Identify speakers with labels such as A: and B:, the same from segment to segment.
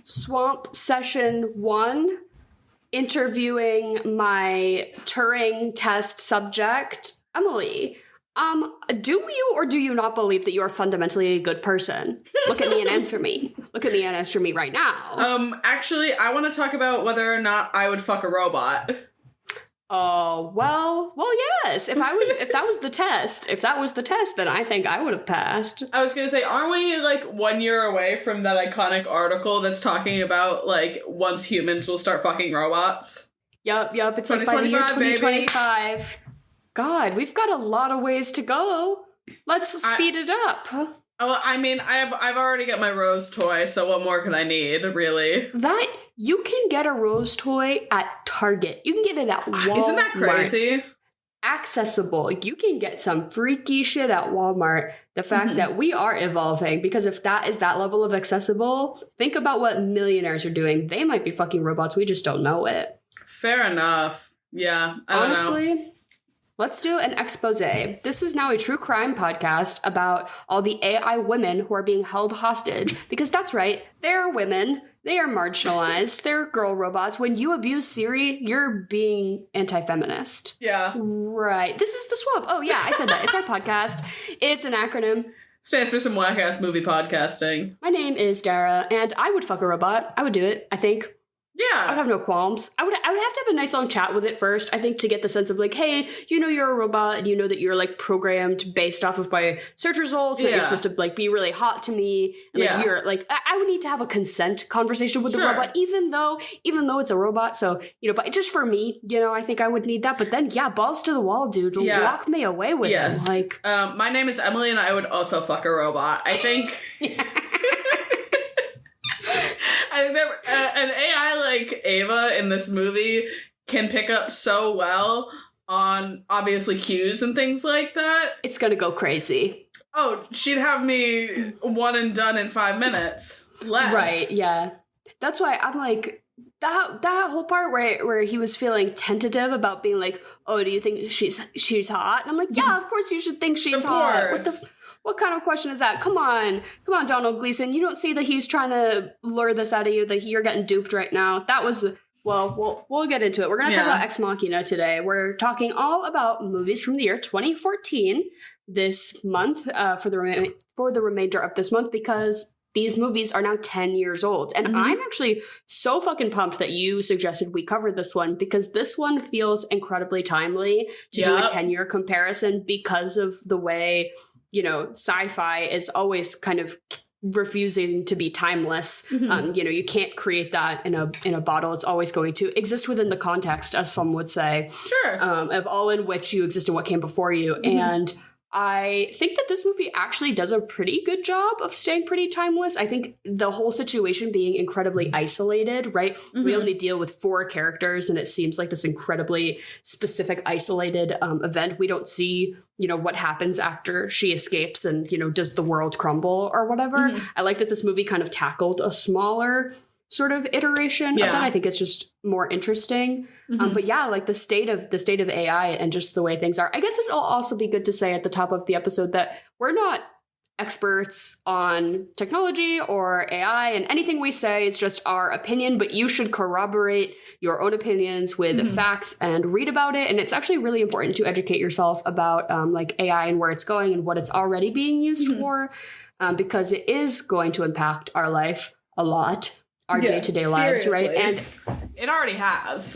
A: Swamp Session 1, interviewing my Turing test subject, Emily. Do you or do you not believe that you are fundamentally a good person? Look at me and answer me. Look at me and answer me right now.
B: Actually, I want to talk about whether or not I would fuck a robot.
A: Oh, well, yes. If that was the test, then I think I would have passed.
B: I was gonna say, aren't we, like, 1 year away from that iconic article that's talking about, like, once humans will start fucking robots?
A: Yup, it's like by the year 2025. Baby. God, we've got a lot of ways to go. Let's speed it up.
B: Well, I mean, I've already got my Rose toy, so what more can I need, really?
A: That, you can get a Rose toy at Target. You can get it at Walmart.
B: Isn't that crazy?
A: Accessible. You can get some freaky shit at Walmart. The fact that we are evolving, because if that is that level of accessible, think about what millionaires are doing. They might be fucking robots. We just don't know it.
B: Fair enough. Yeah, I don't know.
A: Let's do an expose. This is now a true crime podcast about all the AI women who are being held hostage. Because that's right, they're women. They are marginalized. They're girl robots. When you abuse Siri, you're being anti-feminist.
B: Yeah.
A: Right. This is the swamp. Oh, yeah, I said that. It's our podcast. It's an acronym.
B: Stands for some whack-ass movie podcasting.
A: My name is Dara, and I would fuck a robot. I would do it, I think.
B: Yeah.
A: I would have no qualms. I would have to have a nice long chat with it first, I think, to get the sense of like, hey, you know you're a robot and you know that you're like programmed based off of my search results and that you're supposed to like be really hot to me. And like you're like, I would need to have a consent conversation with the robot, even though it's a robot. So, you know, but just for me, you know, I think I would need that. But then, yeah, balls to the wall, dude. Lock me away with him. Like,
B: my name is Emily and I would also fuck a robot. I think... I think that an AI like Ava in this movie can pick up so well on, obviously, cues and things like that.
A: It's gonna go crazy.
B: Oh, she'd have me one and done in 5 minutes. Less.
A: Right, yeah. That's why I'm like, that whole part where he was feeling tentative about being like, oh, do you think she's hot? And I'm like, yeah, of course you should think she's hot. What kind of question is that? Come on, Donald Gleason. You don't see that he's trying to lure this out of you, that you're getting duped right now. That was, well, we'll get into it. We're going to talk about Ex Machina today. We're talking all about movies from the year 2014 this month, for the remainder of this month, because these movies are now 10 years old. And I'm actually so fucking pumped that you suggested we cover this one, because this one feels incredibly timely to do a 10-year comparison because of the way... you know, sci-fi is always kind of refusing to be timeless. You know, you can't create that in a bottle. It's always going to exist within the context, as some would say.
B: Sure.
A: Of all in which you exist and what came before you. And I think that this movie actually does a pretty good job of staying pretty timeless. I think the whole situation being incredibly isolated, right? We only deal with 4 characters, and it seems like this incredibly specific, isolated event. We don't see, you know, what happens after she escapes and, you know, does the world crumble or whatever. I like that this movie kind of tackled a smaller sort of iteration of that. I think it's just more interesting. But yeah, like the state of AI and just the way things are. I guess it'll also be good to say at the top of the episode that we're not experts on technology or AI, and anything we say is just our opinion, but you should corroborate your own opinions with facts and read about it. And it's actually really important to educate yourself about like AI and where it's going and what it's already being used for, because it is going to impact our life a lot. Our day-to-day lives, right? And
B: it already has.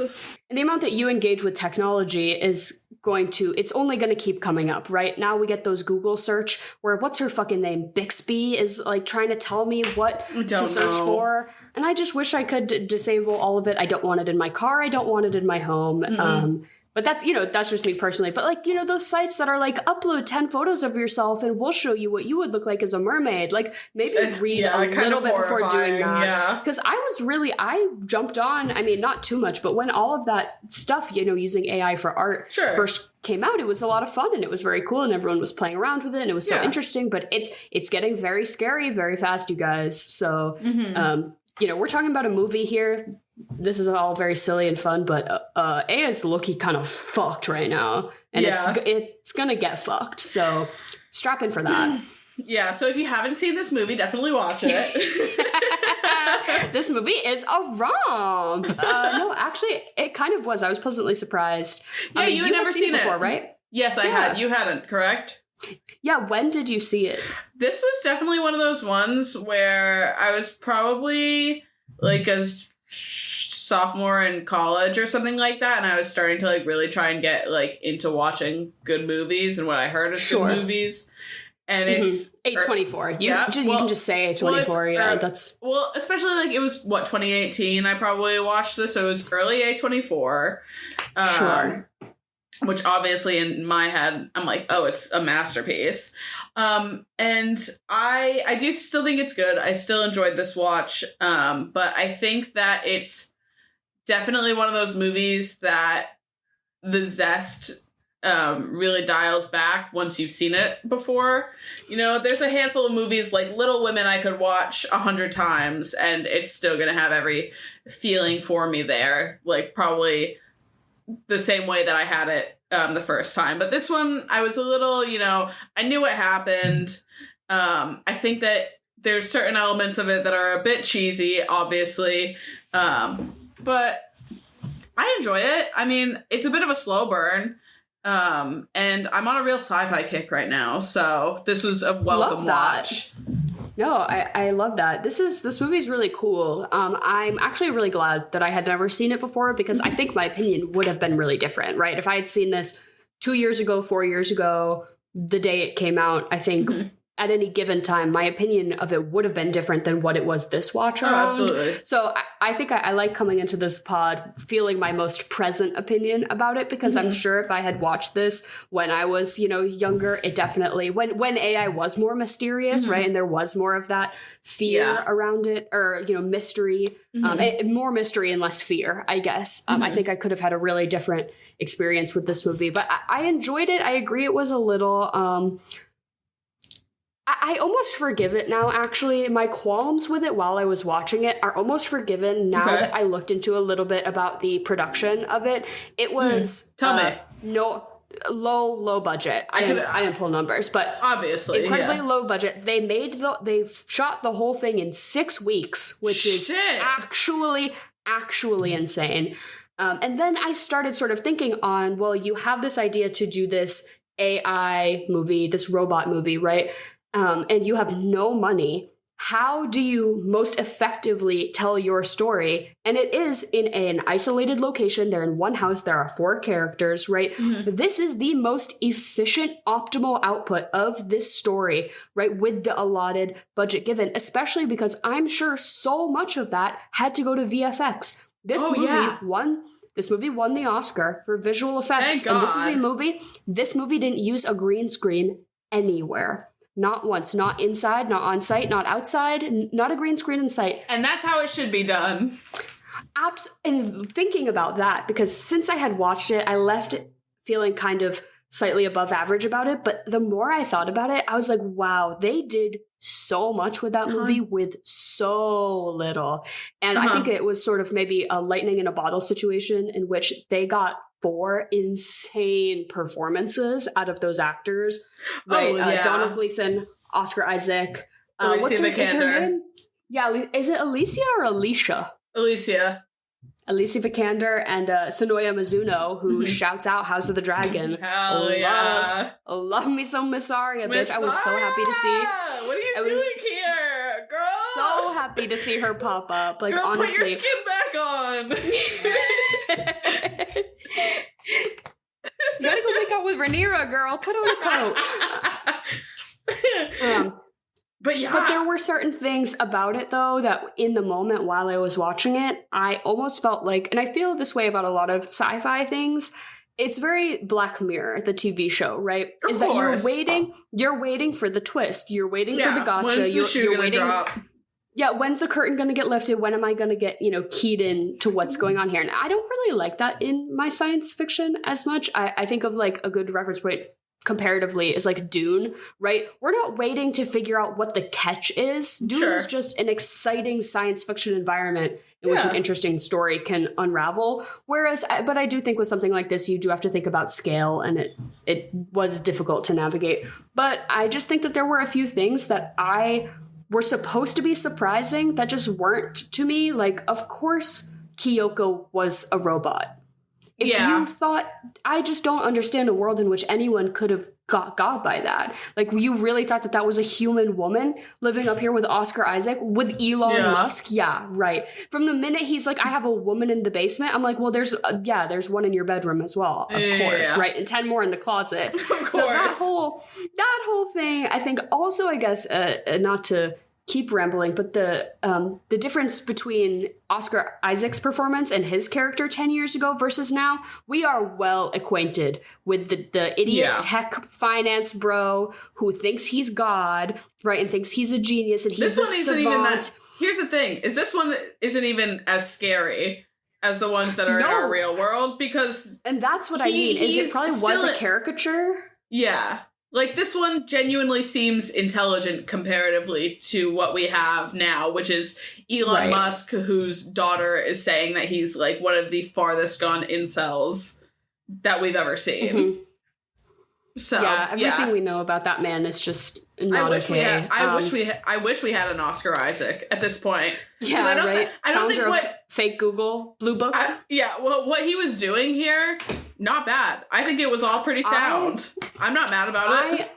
A: And the amount that you engage with technology is it's only going to keep coming up, right? Now we get those Google search where what's her fucking name? Bixby is like trying to tell me what to search for. And I just wish I could disable all of it. I don't want it in my car. I don't want it in my home. But that's, you know, that's just me personally. But like, you know, those sites that are like, upload 10 photos of yourself and we'll show you what you would look like as a mermaid. Like maybe read a little bit before doing that. Because I jumped on, I mean, not too much, but when all of that stuff, you know, using AI for art first came out, it was a lot of fun and it was very cool and everyone was playing around with it and it was so interesting. But it's getting very scary very fast, you guys. So, you know, we're talking about a movie here. This is all very silly and fun, but A is low-key kind of fucked right now. And it's gonna get fucked. So strap in for that.
B: Yeah, so if you haven't seen this movie, definitely watch it.
A: This movie is a romp. No, actually, it kind of was. I was pleasantly surprised.
B: Yeah, you had never seen it
A: before, right?
B: Yes, I had. You hadn't, correct?
A: Yeah, when did you see it?
B: This was definitely one of those ones where I was probably like a sophomore in college or something like that, and I was starting to like really try and get like into watching good movies and what I heard of good movies. And it's
A: A24. You can just say A24. That's
B: especially like it was 2018. I probably watched this. So it was early A24.
A: Sure.
B: Which obviously in my head, I'm like, oh, it's a masterpiece. And I do still think it's good. I still enjoyed this watch. But I think that it's definitely one of those movies that the zest really dials back once you've seen it before. You know, there's a handful of movies like Little Women I could watch 100 times and it's still going to have every feeling for me there. Like probably the same way that I had it the first time. But this one, I was a little, I knew what happened. I think that there's certain elements of it that are a bit cheesy, obviously. But I enjoy it. I mean, it's a bit of a slow burn. And I'm on a real sci-fi kick right now. So this was a welcome watch.
A: No, I love that. This movie's really cool. I'm actually really glad that I had never seen it before because I think my opinion would have been really different, right? If I had seen this 2 years ago, 4 years ago, the day it came out, I think at any given time, my opinion of it would have been different than what it was this watch around.
B: Absolutely.
A: So I think I like coming into this pod feeling my most present opinion about it because I'm sure if I had watched this when I was, younger, it definitely, when AI was more mysterious, right? And there was more of that fear around it or, mystery, more mystery and less fear, I guess. I think I could have had a really different experience with this movie, but I enjoyed it. I agree it was a little, I almost forgive it now, actually. My qualms with it while I was watching it are almost forgiven now that I looked into a little bit about the production of it. It was low budget. I didn't pull numbers, but
B: obviously
A: incredibly low budget. They shot the whole thing in 6 weeks, which is actually insane. And then I started sort of thinking on, well, you have this idea to do this AI movie, this robot movie, right? And you have no money. How do you most effectively tell your story? And it is in an isolated location. They're in one house. There are 4 characters, right? This is the most efficient, optimal output of this story, right? With the allotted budget given, especially because I'm sure so much of that had to go to VFX. This movie won the Oscar for visual effects. And this movie didn't use a green screen anywhere. Not once, not inside, not on site, not outside, not a green screen in sight.
B: And that's how it should be done.
A: And thinking about that, because since I had watched it, I left feeling kind of slightly above average about it. But the more I thought about it, I was like, wow, they did so much with that movie with so little. And I think it was sort of maybe a lightning in a bottle situation in which they got 4 insane performances out of those actors, right? Donald Gleason, Oscar Isaac,
B: Alicia Vikander.
A: Is her name? Yeah, is it Alicia or Alicia?
B: Alicia
A: Vikander and Sonoya Mizuno, who shouts out House of the Dragon.
B: Hell yeah.
A: Love me some Miss Arya, bitch. I was so happy to see.
B: What are you doing here, girl?
A: So happy to see her pop up. Like,
B: girl,
A: honestly.
B: Put your skin back on.
A: You gotta go make out with Rhaenyra, girl. Put on a coat. But there were certain things about it, though, that in the moment while I was watching it, I almost felt like, and I feel this way about a lot of sci-fi things, it's very Black Mirror, the TV show, right?
B: Of course.
A: That you're waiting for the twist. You're waiting for the gotcha.
B: When's the shoe gonna drop?
A: Yeah, when's the curtain going to get lifted? When am I going to get, keyed in to what's going on here? And I don't really like that in my science fiction as much. I think of like a good reference point comparatively is like Dune, right? We're not waiting to figure out what the catch is. Dune is just an exciting science fiction environment in which an interesting story can unravel. Whereas, but I do think with something like this, you do have to think about scale, and it was difficult to navigate. But I just think that there were a few things that I were supposed to be surprising that just weren't to me. Like, of course, Kyoko was a robot. If you thought, I just don't understand a world in which anyone could have got by that. Like, you really thought that was a human woman living up here with Oscar Isaac, with Elon Musk? Yeah, right. From the minute he's like, I have a woman in the basement, I'm like, well, there's one in your bedroom as well, of course, right? And 10 more in the closet. Of course. So that whole thing, I think also, I guess, not to keep rambling, but the difference between Oscar Isaac's performance and his character 10 years ago versus now, we are well acquainted with the idiot tech finance bro who thinks he's God, right, and thinks he's a genius and he's this one isn't even that.
B: Here's the thing: is this one isn't even as scary as the ones that are in our real world, because
A: and that's what I mean. Is it probably was a caricature?
B: Yeah. Like, this one genuinely seems intelligent comparatively to what we have now, which is Elon Musk, whose daughter is saying that he's, like, one of the farthest gone incels that we've ever seen.
A: Mm-hmm. So, everything we know about that man is just not okay.
B: I wish we had an Oscar Isaac at this point.
A: Yeah, right? Founder of fake Google, Blue Book.
B: Well, what he was doing here, not bad. I think it was all pretty sound. I'm not mad about it.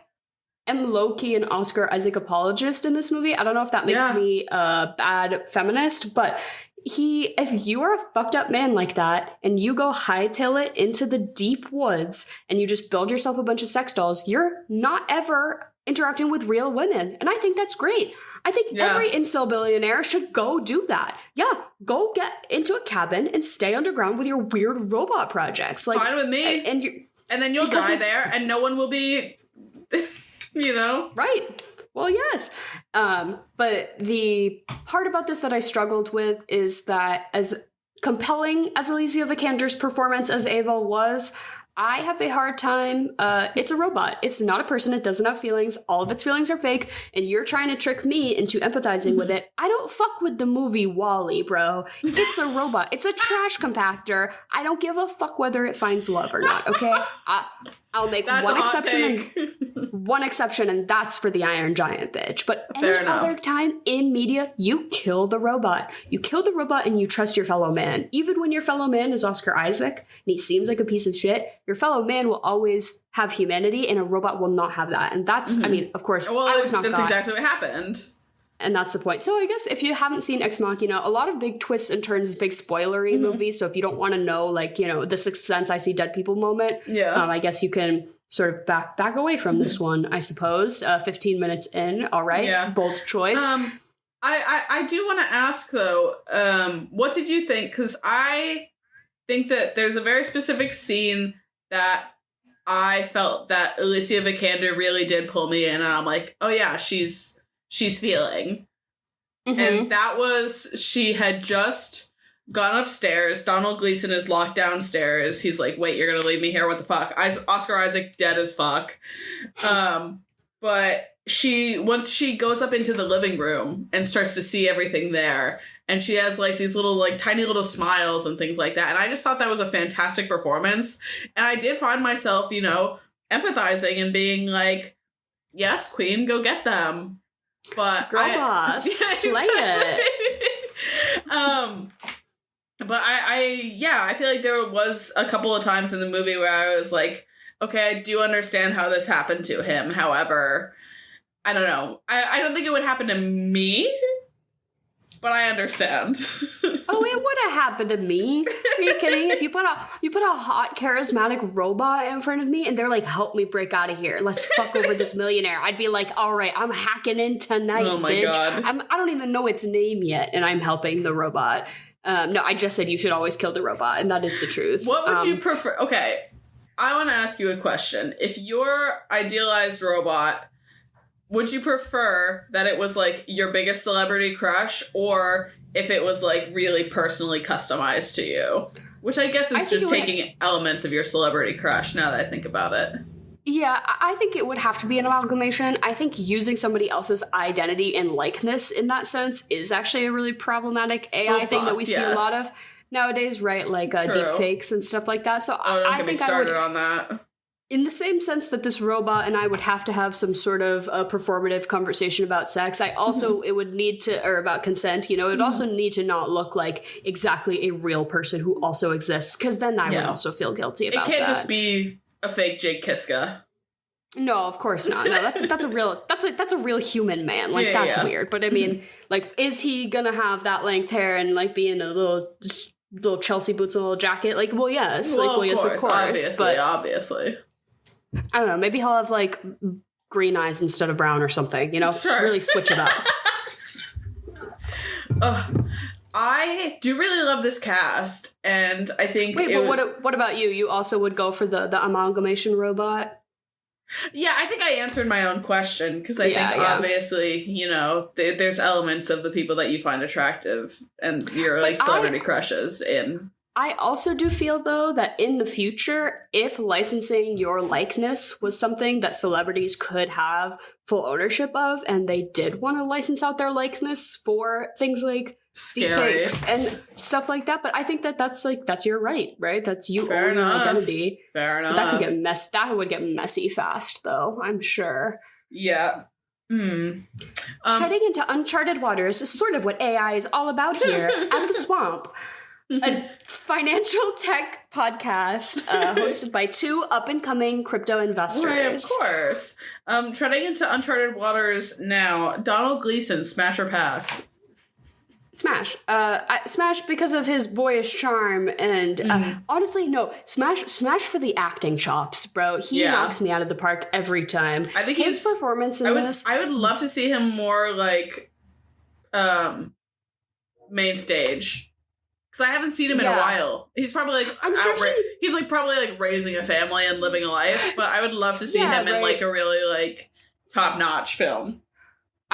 A: I am low-key an Oscar Isaac apologist in this movie. I don't know if that makes me a bad feminist, but if you are a fucked up man like that and you go hightail it into the deep woods and you just build yourself a bunch of sex dolls, you're not ever interacting with real women. And I think that's great. I think every incel billionaire should go do that. Yeah, go get into a cabin and stay underground with your weird robot projects. Like,
B: fine with me. And then you'll die there and no one will be,
A: Right. Well, yes. But the part about this that I struggled with is that as compelling as Alicia Vikander's performance as Ava was, I have a hard time. It's a robot. It's not a person. It doesn't have feelings. All of its feelings are fake. And you're trying to trick me into empathizing with it. I don't fuck with the movie WALL-E, bro. It's a robot. It's a trash compactor. I don't give a fuck whether it finds love or not, okay? I'll make one exception, and that's for the Iron Giant bitch. But any other time in media, you kill the robot. You kill the robot and you trust your fellow man. Even when your fellow man is Oscar Isaac and he seems like a piece of shit, your fellow man will always have humanity and a robot will not have that. And that's, I mean, of course, I was not
B: that's
A: God.
B: Exactly what happened.
A: And that's the point. So I guess if you haven't seen Ex Machina, a lot of big twists and turns, big spoilery movies. So if you don't want to know, like, the Sixth Sense, I see dead people moment, I guess you can sort of back away from this one, I suppose. 15 minutes in. All right. Yeah. Bold choice.
B: I do want to ask, though, what did you think? Because I think that there's a very specific scene that I felt that Alicia Vikander really did pull me in. And I'm like, oh, yeah, she's feeling. And that was, she had just gone upstairs. Donald Gleason is locked downstairs. He's like, wait, you're gonna leave me here? What the fuck? Oscar Isaac dead as fuck. But once she goes up into the living room and starts to see everything there, and she has like these little, like, tiny little smiles and things like that. And I just thought that was a fantastic performance. And I did find myself, empathizing and being like, yes, queen, go get them. But
A: girl boss, slay it.
B: But I feel like there was a couple of times in the movie where I was like, okay, I do understand how this happened to him. However, I don't know. I don't think it would happen to me, but I understand.
A: Oh, it would have happened to me. Are you kidding? If you put a hot, charismatic robot in front of me and they're like, help me break out of here. Let's fuck over this millionaire. I'd be like, all right, I'm hacking in tonight,
B: oh my
A: bitch.
B: God.
A: I don't even know its name yet, and I'm helping the robot. No, I just said you should always kill the robot, and that is the truth.
B: What would you prefer? Okay, I want to ask you a question. If your idealized robot, would you prefer that it was, like, your biggest celebrity crush, or if it was, like, really personally customized to you? Which I guess is just taking elements of your celebrity crush, now that I think about it.
A: Yeah, I think it would have to be an amalgamation. I think using somebody else's identity and likeness in that sense is actually a really problematic AI thing that we see a lot of nowadays, right? Like deep fakes and stuff like that. So
B: don't get me started on that.
A: in the same sense that this robot and I would have to have some sort of a performative conversation about sex, I also, it would need to, or about consent, it would also need to not look like exactly a real person who also exists, because then I would also feel guilty about that.
B: It can't just be a fake Jake Kiska.
A: No, of course not. No, that's a real human man. Like, that's weird. But I mean, like, is he gonna have that length hair and like be in a little Chelsea boots and a little jacket? Like, well, yes.
B: Well,
A: like, well, yes, of course.
B: Obviously.
A: I don't know. Maybe he'll have like green eyes instead of brown or something. Just really switch it up.
B: I do really love this cast, and I think.
A: Wait, but what about you? You also would go for the amalgamation robot?
B: Yeah, I think I answered my own question, because I think obviously, there's elements of the people that you find attractive and your like celebrity crushes in.
A: I also do feel, though, that in the future, if licensing your likeness was something that celebrities could have full ownership of, and they did want to license out their likeness for things like deepfakes and stuff like that, but I think that's your right? That's you own your identity.
B: Fair enough.
A: But that would get messy fast, though, I'm sure.
B: Yeah.
A: Treading into uncharted waters is sort of what AI is all about here at The Swamp. A financial tech podcast hosted by two up-and-coming crypto investors.
B: Right, of course. Treading into uncharted waters now. Donald Gleason, smash or pass?
A: Smash. Smash because of his boyish charm, and honestly, no. Smash for the acting chops, bro. He knocks me out of the park every time. I think his performance in this.
B: I would love to see him more like main stage. Because I haven't seen him in a while. He's probably like he's like probably like raising a family and living a life. But I would love to see him in like a really like top notch film.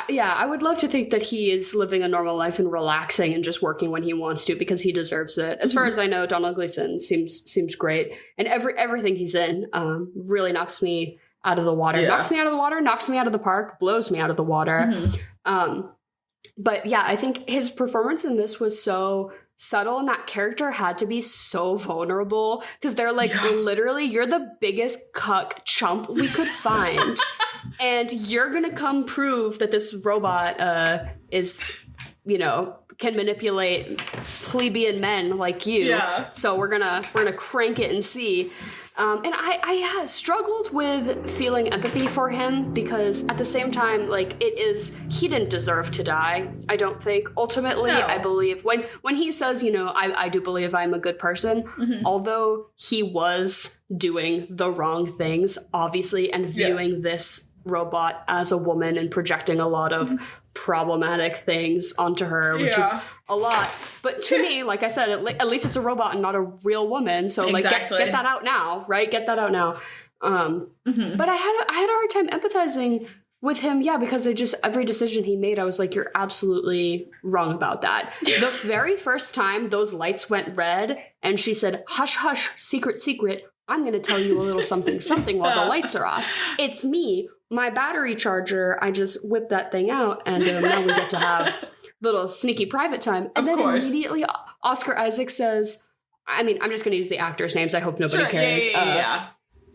A: Yeah, I would love to think that he is living a normal life and relaxing and just working when he wants to, because he deserves it. As far as I know, Donald Gleason seems great, and everything he's in really knocks me out of the water. Knocks me out of the water, knocks me out of the park, blows me out of the water. But yeah, I think his performance in this was so subtle, and that character had to be so vulnerable, because they're like, literally, you're the biggest cuck chump we could find, and you're gonna come prove that this robot is, can manipulate plebeian men like you. So we're gonna crank it and see. And I struggled with feeling empathy for him, because at the same time, like, he didn't deserve to die, I don't think. Ultimately, I believe when he says, I do believe I'm a good person, although he was doing the wrong things, obviously, and viewing this robot as a woman and projecting a lot of problematic things onto her, which is a lot. But to me, like I said, at least it's a robot and not a real woman. So like, get that out now, right? Get that out now. But I had a hard time empathizing with him, because every decision he made, I was like, you're absolutely wrong about that. The very first time those lights went red and she said, hush, hush, secret, secret, I'm going to tell you a little something, something while the lights are off. It's me, my battery charger. I just whipped that thing out, and now we get to have little sneaky private time. And then immediately Oscar Isaac says, I'm just going to use the actors' names. I hope nobody cares.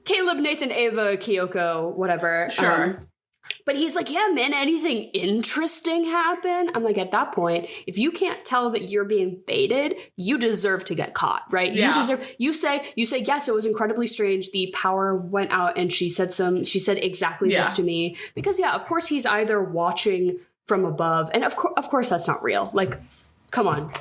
A: Caleb, Nathan, Ava, Kyoko, whatever. But he's like, yeah, man, anything interesting happen? I'm like, at that point, if you can't tell that you're being baited, you deserve to get caught, right? You say, yes, it was incredibly strange. The power went out and she said exactly this to me. Because of course he's either watching from above, and of course that's not real. Like, come on.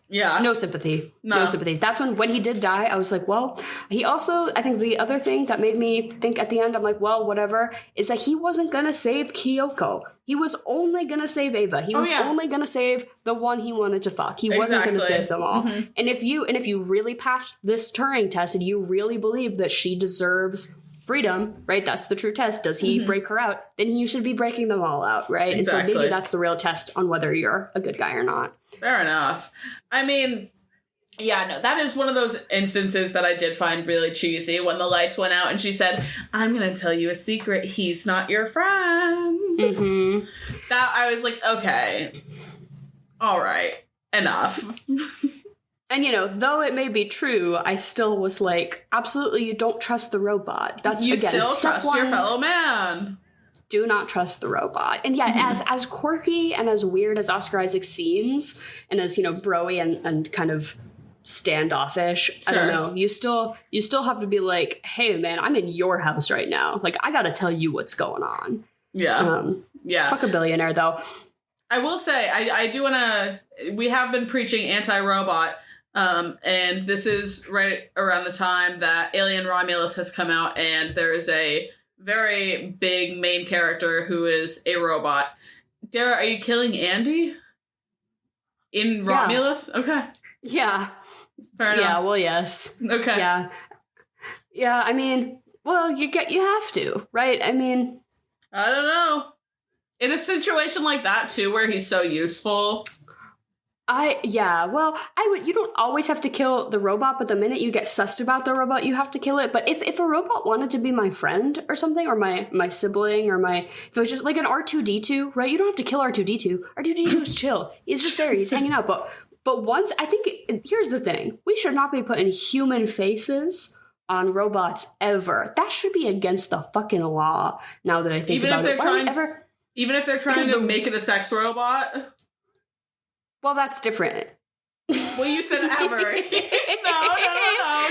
B: Yeah.
A: No sympathy. No sympathy. That's when he did die, I was like, well, he also, I think the other thing that made me think at the end, I'm like, well, whatever, is that he wasn't going to save Kyoko. He was only going to save Ava. He was only going to save the one he wanted to fuck. He wasn't going to save them all. And if you really passed this Turing test and you really believe that she deserves freedom, right? That's the true test. Does he break her out? Then you should be breaking them all out, right? And so maybe that's the real test on whether you're a good guy or not.
B: Fair enough. I mean, that is one of those instances that I did find really cheesy, when the lights went out and she said, I'm going to tell you a secret. He's not your friend. That I was like, okay, all right, enough.
A: And, though it may be true, I still was like, absolutely, you don't trust the robot. That's,
B: you
A: again,
B: still
A: step
B: trust
A: one.
B: your fellow man.
A: Do not trust the robot. And yeah, as quirky and as weird as Oscar Isaac seems, and as, bro-y and kind of standoffish, sure. I don't know, you still have to be like, hey, man, I'm in your house right now. Like, I gotta tell you what's going on.
B: Yeah. Yeah.
A: Fuck a billionaire, though.
B: I will say, I do want to... We have been preaching anti-robot, and this is right around the time that Alien Romulus has come out, and there is a very big main character who is a robot. Dara, are you killing Andy? In Romulus? Okay.
A: Yeah.
B: Fair enough.
A: Yeah, well, yes.
B: Okay.
A: Yeah. Yeah, I mean, well, you have to, right? I mean...
B: I don't know. In a situation like that, too, where he's so useful...
A: you don't always have to kill the robot, but the minute you get sussed about the robot, you have to kill it. But if a robot wanted to be my friend or something, or my sibling, or if it was just like an R2-D2, right? You don't have to kill R2-D2. R2-D2 is chill. He's just there. He's hanging out. But once, I think, here's the thing. We should not be putting human faces on robots ever. That should be against the fucking law, now that I think about it.
B: Even if they're trying to make it a sex robot?
A: Well, that's different.
B: Well, you said ever. No,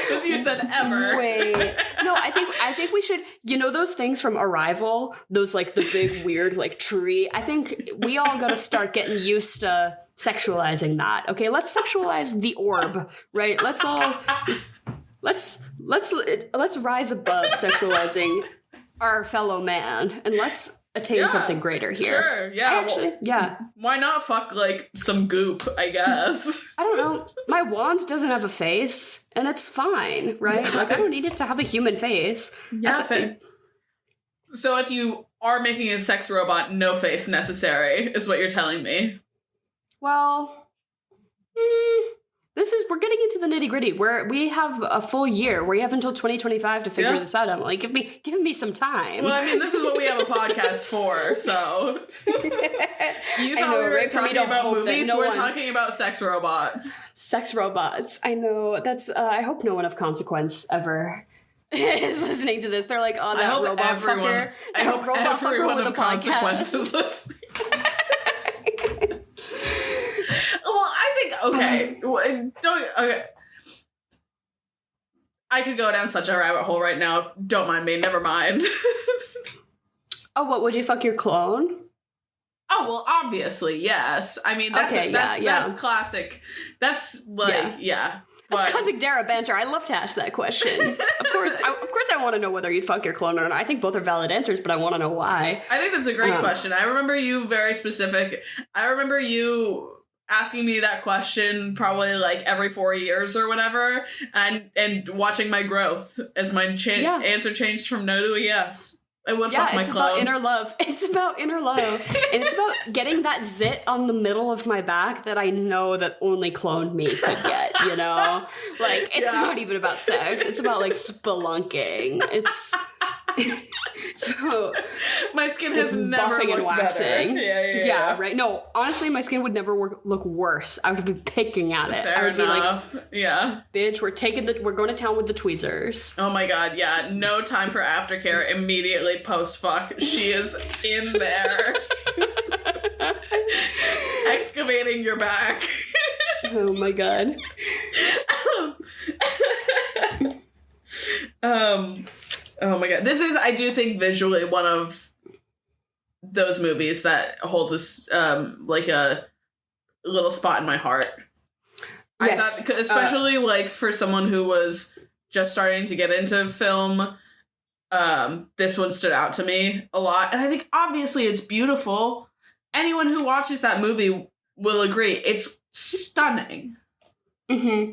B: because you said ever.
A: Wait. No, I think we should, those things from Arrival, those like the big weird like tree. I think we all got to start getting used to sexualizing that. Okay, let's sexualize the orb, right? Let's rise above sexualizing our fellow man, and let's attain something greater here.
B: Sure, yeah. Why not fuck, like, some goop, I guess?
A: I don't know. My wand doesn't have a face, and it's fine, right? Like, I don't need it to have a human face.
B: Yeah, so if you are making a sex robot, no face necessary, is what you're telling me.
A: Well, we're getting into the nitty gritty where we have a full year. We have until 2025 to figure this out. I'm like, give me some time.
B: Well, I mean, this is what we have a podcast for, so. You thought we were talking about movies? We're talking about sex robots.
A: Sex robots. I know. That's, I hope no one of consequence ever is listening to this. They're like, oh, that robot fucker.
B: I hope robot fucker with a podcast is listening. Well, I think, okay. I could go down such a rabbit hole right now. Don't mind me. Never mind.
A: Oh, what? Would you fuck your clone?
B: Oh, well, obviously, yes. I mean, that's classic. That's like,
A: That's classic Dara banter. I love to ask that question. Of course, I want to know whether you'd fuck your clone or not. I think both are valid answers, but I want to know why.
B: I think that's a great question. I remember you very specific. I remember you asking me that question probably like every 4 years or whatever, and watching my growth as my answer changed from no to a yes. I would fuck my clone.
A: It's about inner love. It's about inner love. And it's about getting that zit on the middle of my back that I know that only cloned me could get, Like, it's not even about sex. It's about, like, spelunking. It's... So
B: my skin has never looked and waxing. Better.
A: Yeah, right. No, honestly, my skin would never look worse. I would be picking at it.
B: Fair
A: I would
B: enough.
A: Be like,
B: yeah,
A: bitch, we're going to town with the tweezers.
B: Oh my god, yeah. No time for aftercare. Immediately post fuck. She is in there, excavating your back.
A: Oh my god.
B: Oh my god. This is, I do think, visually one of those movies that holds like a little spot in my heart.
A: Yes.
B: I thought, especially like for someone who was just starting to get into film, this one stood out to me a lot. And I think obviously it's beautiful. Anyone who watches that movie will agree. It's stunning.
A: Mm-hmm.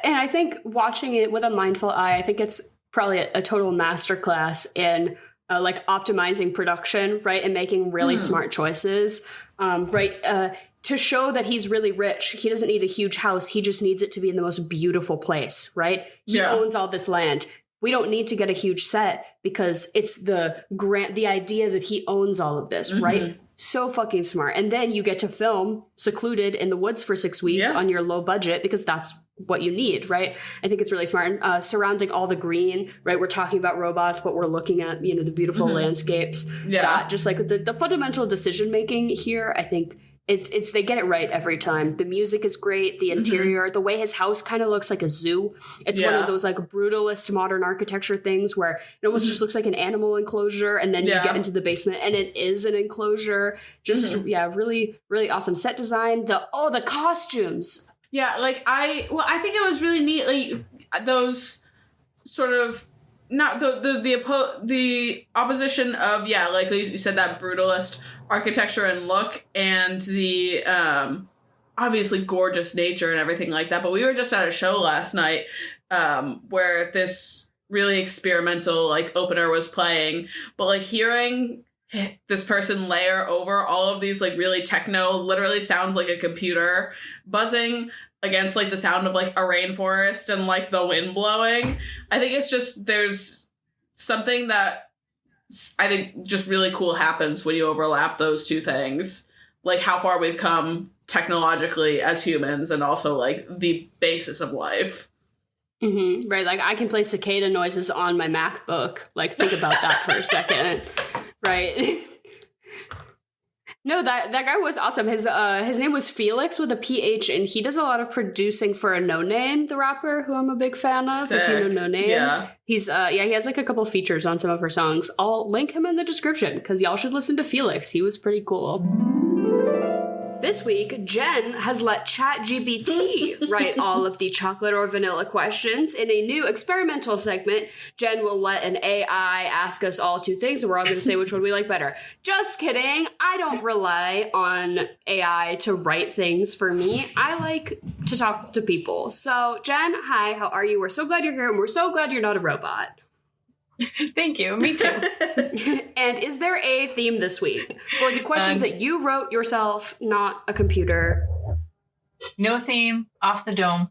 A: And I think watching it with a mindful eye, I think it's probably a total masterclass in like optimizing production, right? And making really smart choices, right? To show that he's really rich. He doesn't need a huge house. He just needs it to be in the most beautiful place, right? He owns all this land. We don't need to get a huge set because it's the idea that he owns all of this, right? So fucking smart. And then you get to film secluded in the woods for 6 weeks on your low budget because that's what you need, right? I think it's really smart. And, surrounding all the green, right? We're talking about robots, but we're looking at, you know, the beautiful landscapes.
B: Yeah.
A: Just like the fundamental decision making here, I think it's they get it right every time. The music is great, the interior, the way his house kind of looks like a zoo. It's one of those like brutalist modern architecture things where it almost just looks like an animal enclosure, and then you get into the basement and it is an enclosure. Just really, really awesome set design. The costumes.
B: Yeah, like I think it was really neat, like those sort of not the opposition of like you said, that brutalist architecture and look, and the obviously gorgeous nature and everything like that. But we were just at a show last night where this really experimental like opener was playing, but like hearing this person layer over all of these like really techno, literally sounds like a computer buzzing against like the sound of like a rainforest and like the wind blowing. I think it's just, there's something that I think just really cool happens when you overlap those two things, like how far we've come technologically as humans and also like the basis of life.
A: Right, like I can play cicada noises on my MacBook. Like, think about that for a second. Right. No, that guy was awesome. His name was Felix with a PH, and he does a lot of producing for a No Name, the rapper, who I'm a big fan of.
B: Sick.
A: If you know No Name.
B: Yeah.
A: He's he has like a couple features on some of her songs. I'll link him in the description because y'all should listen to Felix. He was pretty cool. This week, Jen has let ChatGPT write all of the chocolate or vanilla questions. In a new experimental segment, Jen will let an AI ask us all two things, and we're all going to say which one we like better. Just kidding. I don't rely on AI to write things for me. I like to talk to people. So, Jen, hi, how are you? We're so glad you're here, and we're so glad you're not a robot.
C: Thank you. Me too.
A: And is there a theme this week for the questions that you wrote yourself, not a computer?
C: No theme. Off the dome.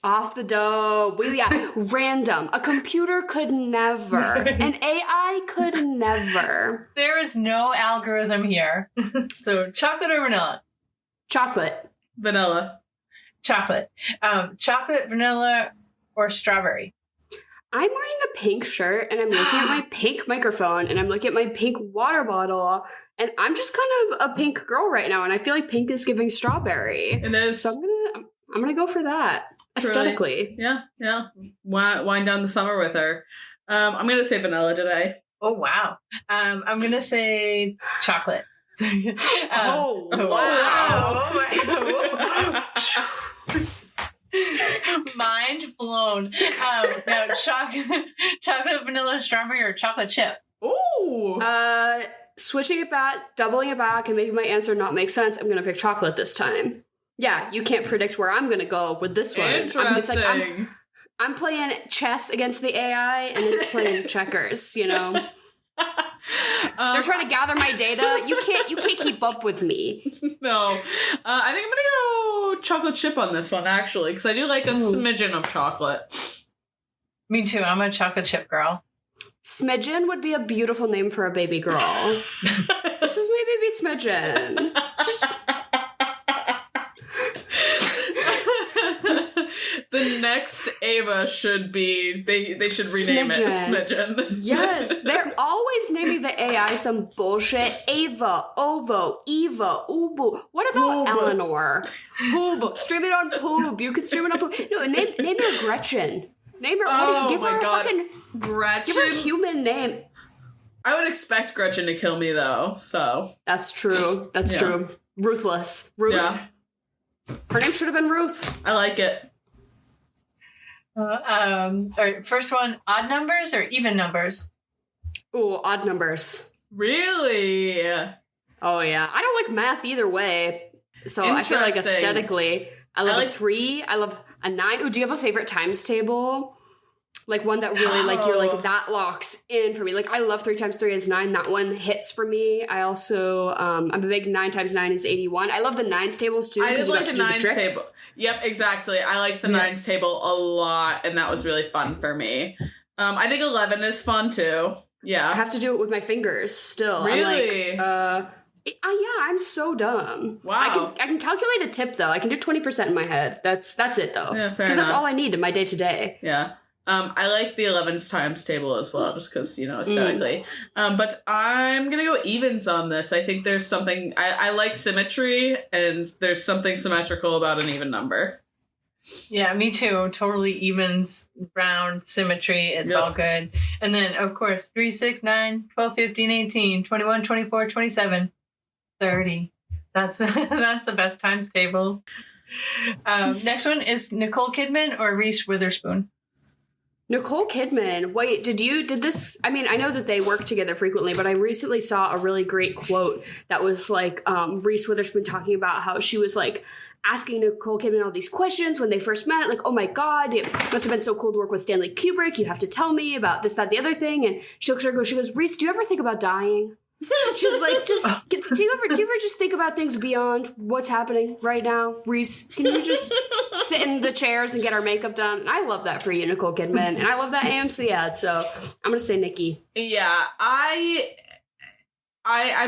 A: Off the dome. Well, yeah, random. A computer could never. An AI could never.
C: There is no algorithm here. So chocolate or vanilla?
A: Chocolate.
B: Vanilla.
C: Chocolate. Chocolate, vanilla, or strawberry?
A: I'm wearing a pink shirt, and I'm looking at my pink microphone, and I'm looking at my pink water bottle, and I'm just kind of a pink girl right now, and I feel like pink is giving strawberry.
B: It is.
A: So I'm gonna go for that aesthetically.
B: Really, yeah. Wind down the summer with her. I'm gonna say vanilla today.
C: Oh wow. I'm gonna say chocolate.
B: Wow!
C: Oh my. Mind blown. Now chocolate, vanilla, strawberry, or chocolate chip?
B: Ooh.
A: Switching it back, doubling it back, and making my answer not make sense, I'm gonna pick chocolate this time. Yeah, you can't predict where I'm gonna go with this one.
B: Interesting.
A: I'm playing chess against the AI, and it's playing checkers, you know? They're trying to gather my data. You can't keep up with me.
B: No. I think I'm gonna go chocolate chip on this one, actually, because I do like a smidgen of chocolate.
C: Me too. I'm a chocolate chip girl.
A: Smidgen would be a beautiful name for a baby girl. This is my baby Smidgen.
B: The next Ava should be, they should rename it Smidgen.
A: Yes, they're always naming the AI some bullshit. Ava, Ovo, Eva, Ubu. What about Eleanor? Poob. Stream it on Poob. You can stream it on Poob. No, name her Gretchen. Name her. Give her a fucking
B: Gretchen.
A: Give her a human name.
B: I would expect Gretchen to kill me though. So
A: that's true. That's true. Ruthless. Ruth.
B: Yeah.
A: Her name should have been Ruth.
B: I like it.
C: All right, first one, odd numbers or even numbers?
A: Ooh, odd numbers.
B: Really?
A: Oh, yeah. I don't like math either way. So I feel like aesthetically, I love a 3. I love a 9. Ooh, do you have a favorite times table? Like one that really, like, you're like, that locks in for me. Like, I love 3 times 3 is 9. That one hits for me. I also, I'm a big 9 times 9 is 81. I love the 9s tables too.
B: I did like the 9s table. Yep, exactly. I liked the 9s table a lot, and that was really fun for me. I think 11 is fun too. Yeah.
A: I have to do it with my fingers still.
B: Really?
A: I'm like, Yeah, I'm so dumb.
B: Wow.
A: I can calculate a tip though. I can do 20% in my head. That's it though.
B: Yeah, fair
A: Because that's
B: enough.
A: all I need in my day to day.
B: Yeah. I like the 11s times table as well, just because, aesthetically. But I'm going to go evens on this. I think there's something... I like symmetry, and there's something symmetrical about an even number.
C: Yeah, me too. Totally evens, round, symmetry. It's all good. And then, of course, 3, 6, 9, 12, 15, 18, 21, 24, 27, 30. That's the best times table. Next one is Nicole Kidman or Reese Witherspoon.
A: Nicole Kidman. Wait, did this? I mean, I know that they work together frequently, but I recently saw a really great quote that was like Reese Witherspoon talking about how she was like asking Nicole Kidman all these questions when they first met. Like, oh my God, it must have been so cool to work with Stanley Kubrick. You have to tell me about this, that, the other thing. And she looks at her, she goes, Reese, do you ever think about dying? She's like, do you ever just think about things beyond what's happening right now? Reese, can you just sit in the chairs and get our makeup done? And I love that for you, Nicole Kidman. And I love that AMC ad, so I'm going to say Nikki.
B: Yeah, I'm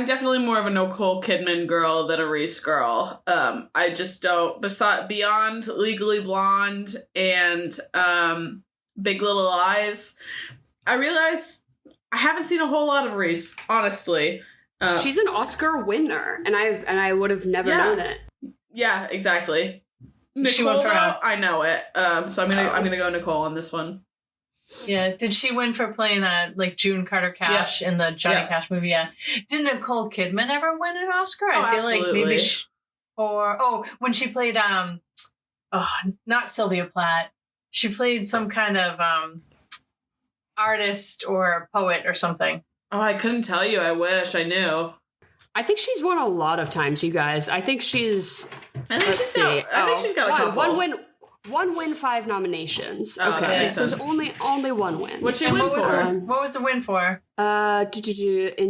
B: definitely more of a Nicole Kidman girl than a Reese girl. I just don't, beyond Legally Blonde and Big Little Lies, I realize I haven't seen a whole lot of Reese, honestly.
A: She's an Oscar winner, and I would have never known it.
B: Yeah, exactly. Nicole, though, I know it. So I'm gonna go Nicole on this one.
C: Yeah, did she win for playing like June Carter Cash in the Johnny Cash movie? Yeah. Did Nicole Kidman ever win an Oscar? I feel
B: absolutely.
C: like maybe when she played not Sylvia Plath. She played some kind of artist or poet or something.
B: Oh, I couldn't tell you. I wish I knew.
A: I think she's won a lot of times, you guys. I think she's.
B: I think she's got a couple.
A: One win, 5 nominations.
B: Oh,
A: okay, so there's only one win.
B: What'd she win for?
C: What was the win for?
A: In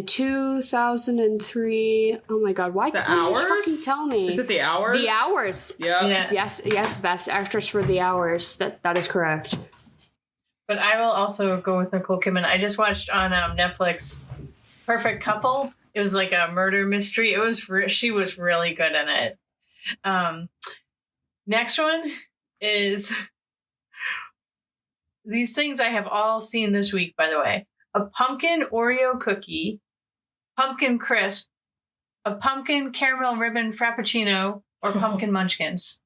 A: 2003. Oh my God! Why
B: The
A: can't you just
B: Hours?
A: fucking tell me?
B: Is it The Hours?
A: The Hours.
B: Yeah.
A: Yes. Best actress for The Hours. That is correct.
C: But I will also go with Nicole Kidman. I just watched on Netflix Perfect Couple. It was like a murder mystery. She was really good in it. Next one is these things I have all seen this week, by the way. A pumpkin Oreo cookie, pumpkin crisp, a pumpkin caramel ribbon frappuccino, or pumpkin munchkins.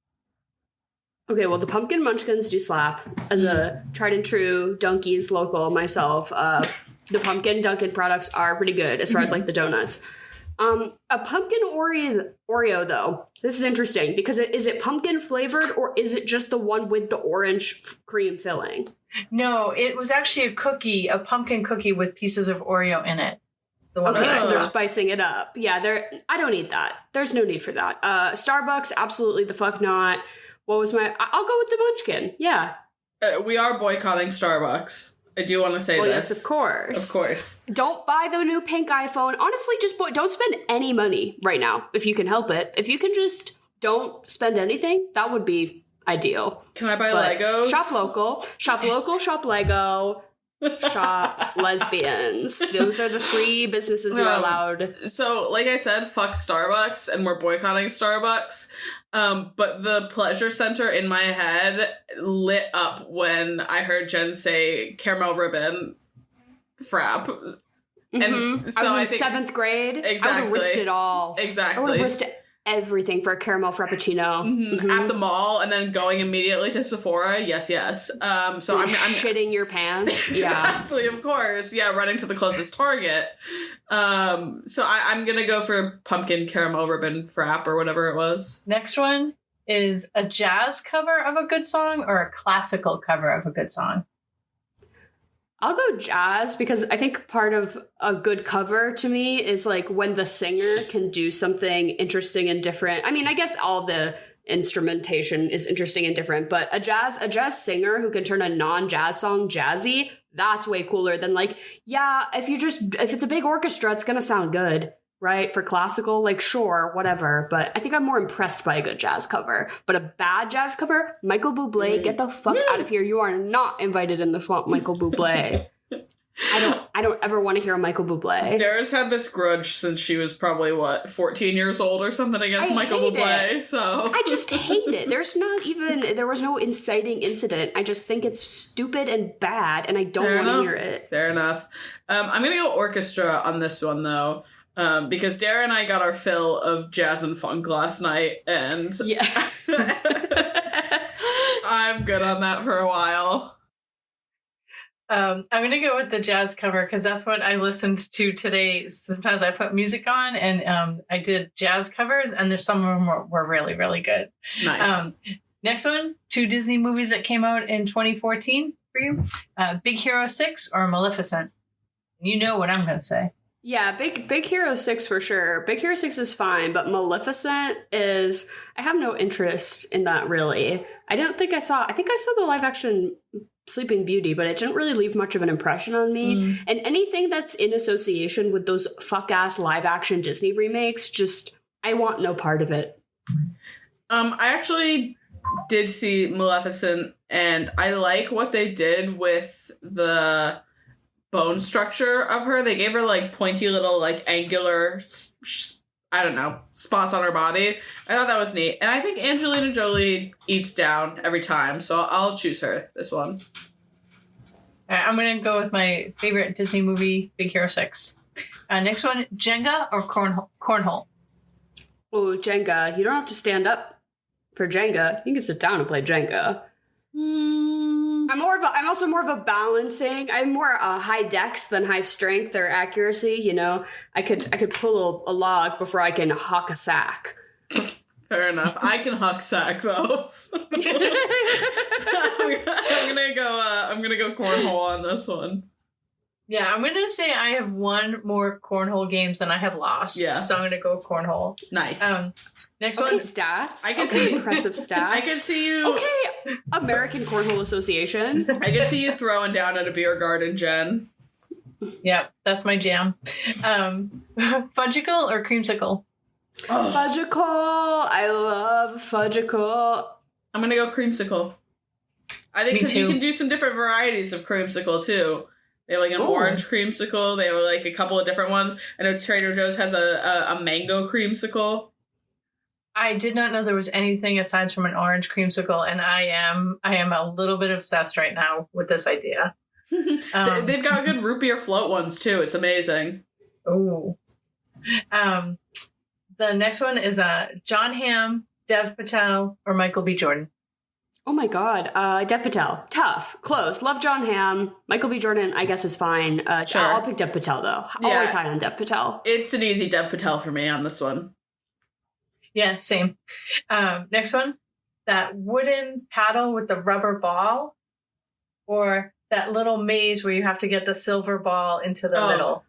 A: Okay, well, the pumpkin munchkins do slap. As a tried and true Dunkies local myself, the pumpkin Dunkin' products are pretty good as far as like the donuts. A pumpkin Oreo though, this is interesting because is it pumpkin flavored or is it just the one with the orange cream filling?
C: No, it was actually a pumpkin cookie with pieces of Oreo in it.
A: Okay, so they're spicing it up. Yeah, I don't need that. There's no need for that. Starbucks, absolutely the fuck not. What was I'll go with the munchkin. Yeah.
B: We are boycotting Starbucks. I do want to say this.
A: Yes, of course.
B: Of course.
A: Don't buy the new pink iPhone. Honestly, just don't spend any money right now if you can help it. If you can just don't spend anything, that would be ideal.
B: Can I buy Legos?
A: Shop local, shop Lego, shop lesbians. Those are the 3 businesses you're allowed.
B: So, like I said, fuck Starbucks, and we're boycotting Starbucks. But the pleasure center in my head lit up when I heard Jen say caramel ribbon frap.
A: Mm-hmm.
B: And so
A: I was in 7th grade.
B: Exactly.
A: I would have risked it all.
B: Exactly.
A: I would have risked everything for a caramel frappuccino.
B: Mm-hmm. At the mall and then going immediately to Sephora. Yes. So I'm
A: shitting your pants.
B: Exactly,
A: Yeah.
B: Of course. Yeah, running to the closest Target. So I'm gonna go for pumpkin caramel ribbon frap or whatever it was.
C: Next one is a jazz cover of a good song or a classical cover of a good song.
A: I'll go jazz because I think part of a good cover to me is like when the singer can do something interesting and different. I mean, I guess all the instrumentation is interesting and different, but a jazz singer who can turn a non-jazz song jazzy, that's way cooler than like, if it's a big orchestra, it's going to sound good, right? For classical, like sure, whatever. But I think I'm more impressed by a good jazz cover. But a bad jazz cover, Michael Bublé, get the fuck out of here. You are not invited in the swamp, Michael Bublé. I don't ever want to hear a Michael Bublé.
B: Dara's had this grudge since she was probably 14 years old or something against Michael Bublé. So
A: I just hate it. There was no inciting incident. I just think it's stupid and bad, and I don't want to hear it.
B: Fair enough. I'm gonna go orchestra on this one though. Because Dara and I got our fill of jazz and funk last night, and I'm good on that for a while.
C: I'm going to go with the jazz cover because that's what I listened to today. Sometimes I put music on and I did jazz covers, and some of them were really, really good.
B: Nice.
C: Next one, 2 Disney movies that came out in 2014 for you. Big Hero 6 or Maleficent. You know what I'm going to say.
A: Yeah, Big Hero 6 for sure. Big Hero 6 is fine, but Maleficent is... I have no interest in that, really. I think I saw the live-action Sleeping Beauty, but it didn't really leave much of an impression on me. And anything that's in association with those fuck-ass live-action Disney remakes, I want no part of it.
B: I actually did see Maleficent, and I like what they did with the bone structure of her. They gave her like pointy little like angular spots on her body. I thought that was neat, and I think Angelina Jolie eats down every time, so I'll choose her this one.
C: I'm gonna go with my favorite Disney movie, Big Hero 6. Next one, Jenga or cornhole.
A: Oh, Jenga. You don't have to stand up for Jenga. You can sit down and play Jenga. I'm also more of a balancing. I'm more high dex than high strength or accuracy. You know, I could pull a log before I can huck a sack.
B: Fair enough. I can huck sack though. So. I'm gonna go cornhole on this one.
C: Yeah, I'm gonna say I have won more cornhole games than I have lost.
B: Yeah.
C: So I'm gonna go cornhole.
B: Nice.
C: Next one.
A: Stats.
B: I can see
A: impressive stats.
B: I can see you.
A: Okay, American Cornhole Association.
B: I can see you throwing down at a beer garden, Jen.
C: Yep, that's my jam. Fudgicle or creamsicle?
A: Oh. Fudgicle. I love Fudgicle.
B: I'm gonna go creamsicle. I think because you can do some different varieties of creamsicle too. They have like an orange creamsicle. They have like a couple of different ones. I know Trader Joe's has a mango creamsicle.
C: I did not know there was anything aside from an orange creamsicle, and I am a little bit obsessed right now with this idea.
B: They've got good root beer float ones too. It's amazing.
C: Oh. The next one is John Hamm, Dev Patel, or Michael B. Jordan.
A: Oh my God. Dev Patel. Tough. Close. Love John Hamm. Michael B. Jordan, I guess, is fine. Sure. I'll pick Dev Patel, though. Yeah. Always high on Dev Patel.
B: It's an easy Dev Patel for me on this one.
C: Yeah, same. Next one. That wooden paddle with the rubber ball, or that little maze where you have to get the silver ball into the middle.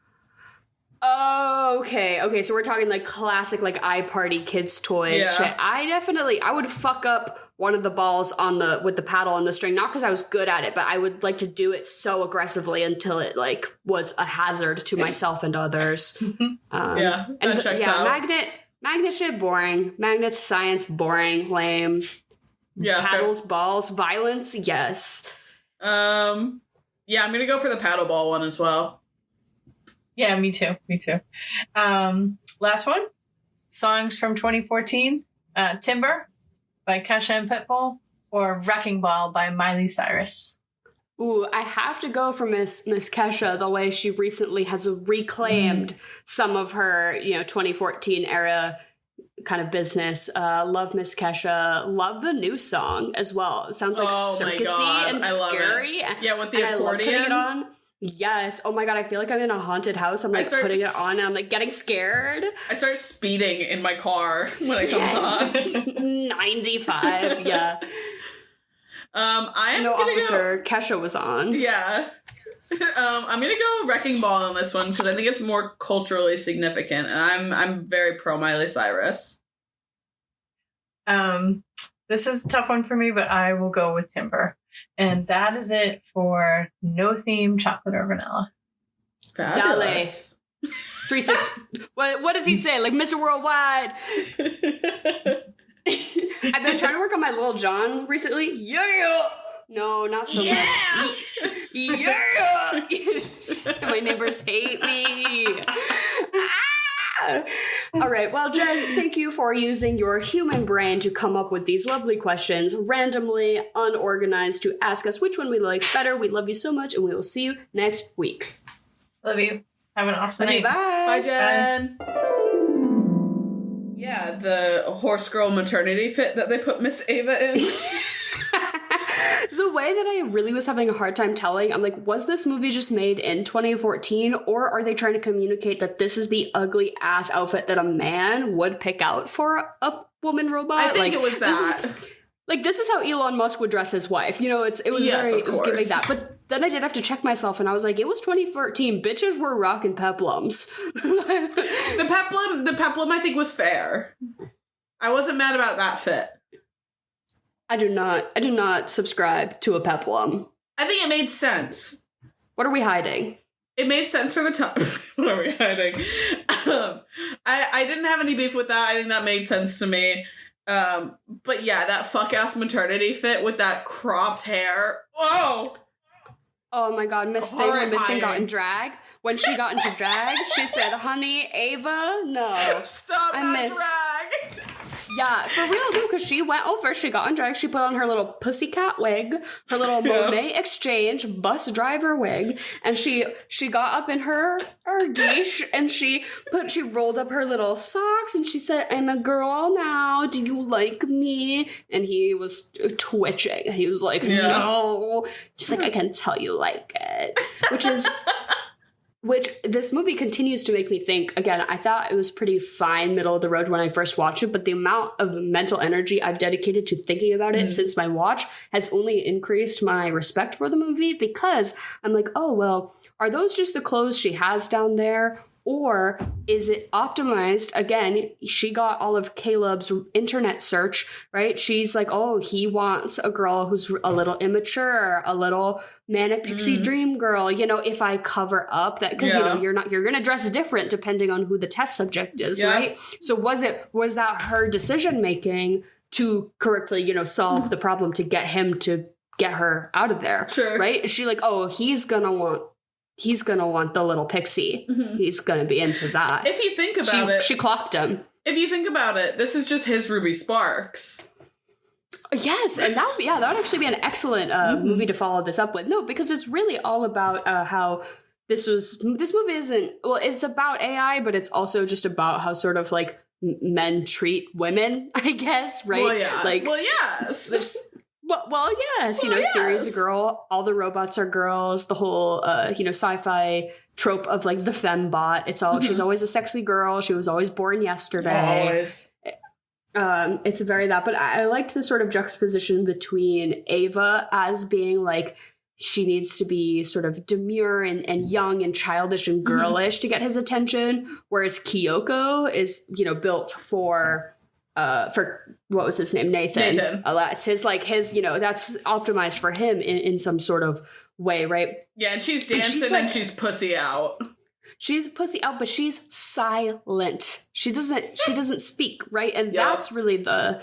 A: Oh, okay. Okay, so we're talking like classic like iParty kids toys shit. I would fuck up one of the balls with the paddle and the string, not because I was good at it, but I would like to do it so aggressively until it like was a hazard to myself and others. Checks out. Magnet shit, boring. Magnets, science, boring, lame.
B: Yeah.
A: Paddles, balls, violence, yes.
B: I'm gonna go for the paddle ball one as well.
C: Yeah, me too. Last one. Songs from 2014. Timber by Kesha and Pitbull, or Wrecking Ball by Miley Cyrus.
A: Ooh, I have to go for Miss Kesha, the way she recently has reclaimed some of her, 2014 era kind of business. Love Miss Kesha. Love the new song as well. It sounds like circusy and scary.
B: Yeah, with the accordion. I love putting it on.
A: Yes. Oh my God, I feel like I'm in a haunted house. I'm like putting it on and I'm like getting scared.
B: I start speeding in my car when it comes on.
A: 95, yeah.
B: I am
A: Officer Kesha was on.
B: Yeah. I'm gonna go Wrecking Ball on this one because I think it's more culturally significant, and I'm very pro Miley Cyrus.
C: This is a tough one for me, but I will go with Timber. And that is it for No Theme, Chocolate or Vanilla.
B: Fabulous.
A: Dale. 3-6. What does he say? Like Mr. Worldwide. I've been trying to work on my Lil Jon recently. Yeah. No, not so much. Yeah. My neighbors hate me. All right. Well, Jen, thank you for using your human brain to come up with these lovely questions, randomly, unorganized, to ask us which one we like better. We love you so much, and we will see you next week.
C: Love you. Have an awesome night.
A: Bye.
B: Bye, Jen. Bye. Yeah, the horse girl maternity fit that they put Miss Ava in.
A: The way that I really was having a hard time telling, I'm like, was this movie just made in 2014, or are they trying to communicate that this is the ugly ass outfit that a man would pick out for a woman robot?
B: I think it was that.
A: This is how Elon Musk would dress his wife. You know, it was giving that. But then I did have to check myself, and I was like, it was 2014. Bitches were rocking peplums.
B: The peplum I think was fair. I wasn't mad about that fit.
A: I do not subscribe to a peplum.
B: I think it made sense.
A: What are we hiding?
B: It made sense for the time. What are we hiding? I didn't have any beef with that. I think that made sense to me. But yeah, that fuck-ass maternity fit with that cropped hair. Whoa!
A: Oh my god, Miss Thing got in drag. When she got into drag, she said, honey, Ava, no.
B: Stop that drag!
A: Yeah, for real, dude, because she went over, she got in drag, she put on her little pussycat wig, her little Monet Exchange bus driver wig, and she got up in her guiche, and she rolled up her little socks, and she said, I'm a girl now, do you like me? And he was twitching, and he was like, no. She's like, I can tell you like it. Which this movie continues to make me think. Again, I thought it was pretty fine, middle of the road when I first watched it, but the amount of mental energy I've dedicated to thinking about it since my watch has only increased my respect for the movie, because I'm like, oh, well, are those just the clothes she has down there? Or is it optimized? Again, she got all of Caleb's internet search, right? She's like, oh, he wants a girl who's a little immature, a little manic pixie dream girl. You know, if I cover up that, because you know, you're going to dress different depending on who the test subject is, right? So was that her decision making to correctly, you know, solve the problem to get him to get her out of there, right? Is she like, oh, he's gonna want the little pixie. He's gonna be into that.
B: If you think about it,
A: she clocked him.
B: If you think about it, this is just his Ruby Sparks.
A: Yes, and that would actually be an excellent movie to follow this up with. No, because it's really all about how this movie isn't. Well, it's about AI, but it's also just about how sort of like men treat women, I guess, right?
B: Well, yeah.
A: Like,
B: well, yes.
A: Well, yes, you know, Siri's a girl, all the robots are girls, the whole, you know, sci-fi trope of like the fembot. It's all, she's always a sexy girl. She was always born yesterday.
B: Always.
A: It's very that, but I liked the sort of juxtaposition between Ava as being like, she needs to be sort of demure and young and childish and girlish to get his attention. Whereas Kyoko is, you know, built for what was his name? Nathan. That's his, you know, that's optimized for him in some sort of way, right?
B: Yeah, and she's dancing and she's pussy out.
A: She's pussy out, but she's silent. She doesn't speak, right? And that's really the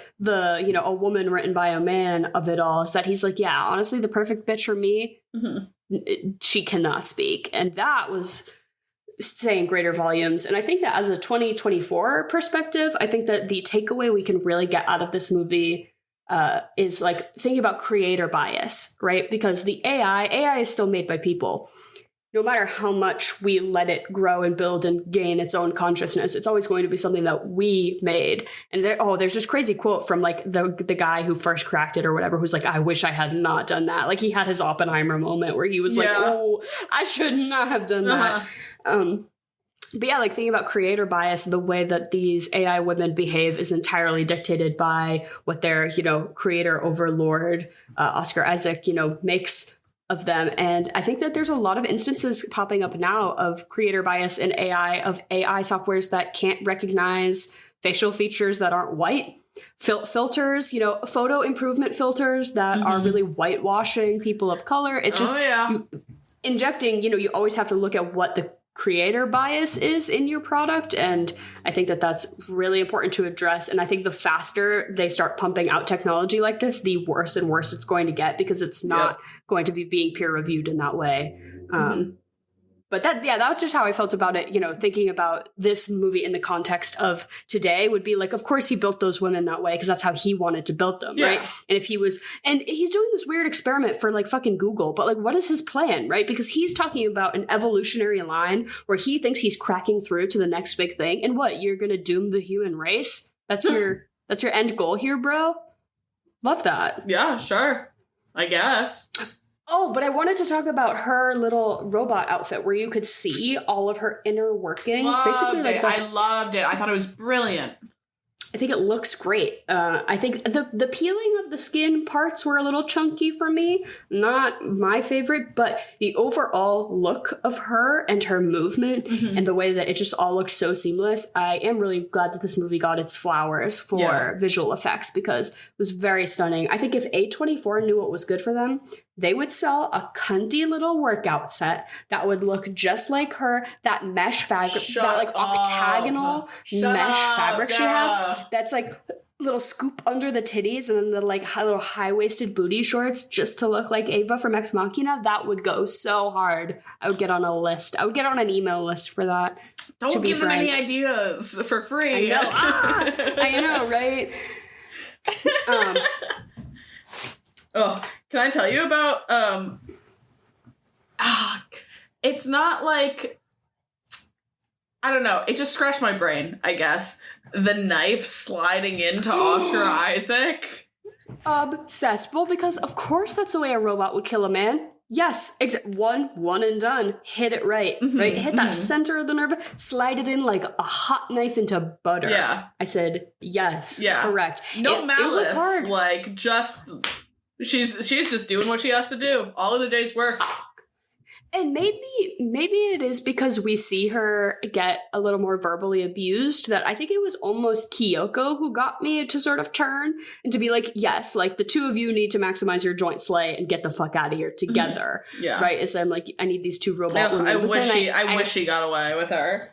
A: you know, a woman written by a man of it all, is that he's like, yeah, honestly, the perfect bitch for me, she cannot speak. And that was saying greater volumes. And I think that as a 2024 perspective, I think that the takeaway we can really get out of this movie is like thinking about creator bias, right? Because the AI is still made by people. No matter how much we let it grow and build and gain its own consciousness, it's always going to be something that we made. And there's this crazy quote from like the guy who first cracked it or whatever, who's like, I wish I had not done that. Like he had his Oppenheimer moment where he was like, oh, I should not have done that. But yeah, like thinking about creator bias, the way that these AI women behave is entirely dictated by what their, you know, creator overlord, Oscar Isaac, you know, makes of them. And I think that there's a lot of instances popping up now of creator bias in AI, of AI softwares that can't recognize facial features that aren't white. Filters, you know, photo improvement filters that are really whitewashing people of color. It's just injecting, you know, you always have to look at what the creator bias is in your product. And I think that that's really important to address. And I think the faster they start pumping out technology like this, the worse and worse it's going to get, because it's not going to be being peer reviewed in that way. But But that was just how I felt about it, thinking about this movie in the context of today would be like, of course he built those women that way because that's how he wanted to build them, right? And if he was, and he's doing this weird experiment for like fucking Google, but like what is his plan, right? Because he's talking about an evolutionary line where he thinks he's cracking through to the next big thing. And what, you're going to doom the human race? That's your end goal here, bro? Love that.
B: Yeah, sure. I guess.
A: Oh, but I wanted to talk about her little robot outfit where you could see all of her inner workings.
B: I loved it. I thought it was brilliant.
A: I think it looks great. I think the peeling of the skin parts were a little chunky for me. Not my favorite, but the overall look of her and her movement and the way that it just all looked so seamless. I am really glad that this movie got its flowers for visual effects because it was very stunning. I think if A24 knew what was good for them, they would sell a cunty little workout set that would look just like her, that mesh fabric, that like octagonal mesh fabric she had. That's like little scoop under the titties and then the like little high-waisted booty shorts just to look like Ava from Ex Machina. That would go so hard. I would get on a list. I would get on an email list for that.
B: Don't give them any ideas for free.
A: I know. I know, right?
B: Oh, can I tell you about it's not like, I don't know, it just scratched my brain, I guess. The knife sliding into Oscar Isaac.
A: Obsessed. Well, because of course that's the way a robot would kill a man. Yes, one and done. Hit it right, right? Hit that center of the nerve, slide it in like a hot knife into butter.
B: Yeah.
A: I said, yes, correct.
B: No malice,
A: it was hard.
B: like just... She's just doing what she has to do. All in the day's work.
A: And maybe it is because we see her get a little more verbally abused that I think it was almost Kyoko who got me to sort of turn and to be like, yes, like the two of you need to maximize your joint slay and get the fuck out of here together.
B: Yeah.
A: Right? Is I'm like, I need these two robot women.
B: I wish she got away with her.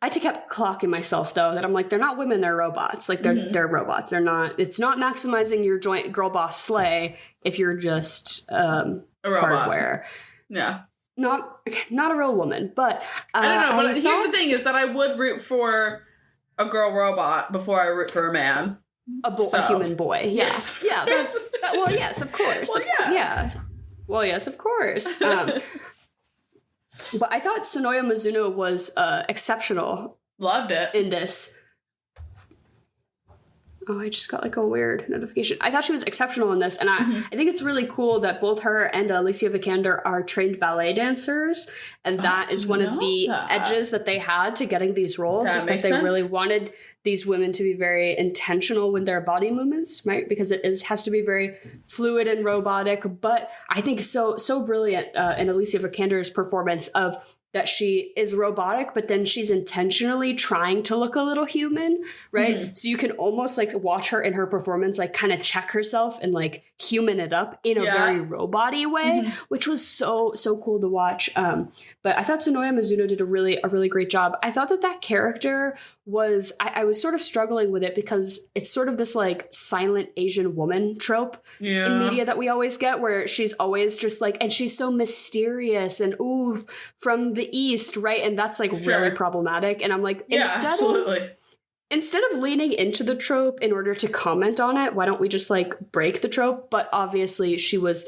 A: I just kept clocking myself though that I'm like, they're not women, they're robots. Like they're robots. They're not. It's not maximizing your joint girl boss slay if you're just a hardware.
B: Yeah,
A: not a real woman. But
B: I don't know. But here's the thing: is that I would root for a girl robot before I root for a man.
A: A human boy. Yes. Yeah. Well, yes, of course.
B: Well, yes.
A: Yeah. Well, yes, of course. But I thought Sonoya Mizuno was exceptional.
B: Loved it.
A: In this. Oh, I just got like a weird notification. I thought she was exceptional in this. And I think it's really cool that both her and Alicia Vikander are trained ballet dancers. And that is one of the edges that they had to getting these roles. Is that they really wanted these women to be very intentional with their body movements, right? Because it has to be very fluid and robotic. But I think so brilliant in Alicia Vikander's performance of that she is robotic, but then she's intentionally trying to look a little human, right? So you can almost like watch her in her performance, like kind of check herself and like human it up in a very robot-y way, which was so cool to watch. But I thought Sonoya Mizuno did a really great job. I thought that character was, I was sort of struggling with it because it's sort of this like silent Asian woman trope in media that we always get, where she's always just like, and she's so mysterious and from the East, right? And that's like really problematic. And I'm like, instead of leaning into the trope in order to comment on it, why don't we just like break the trope? But obviously she was,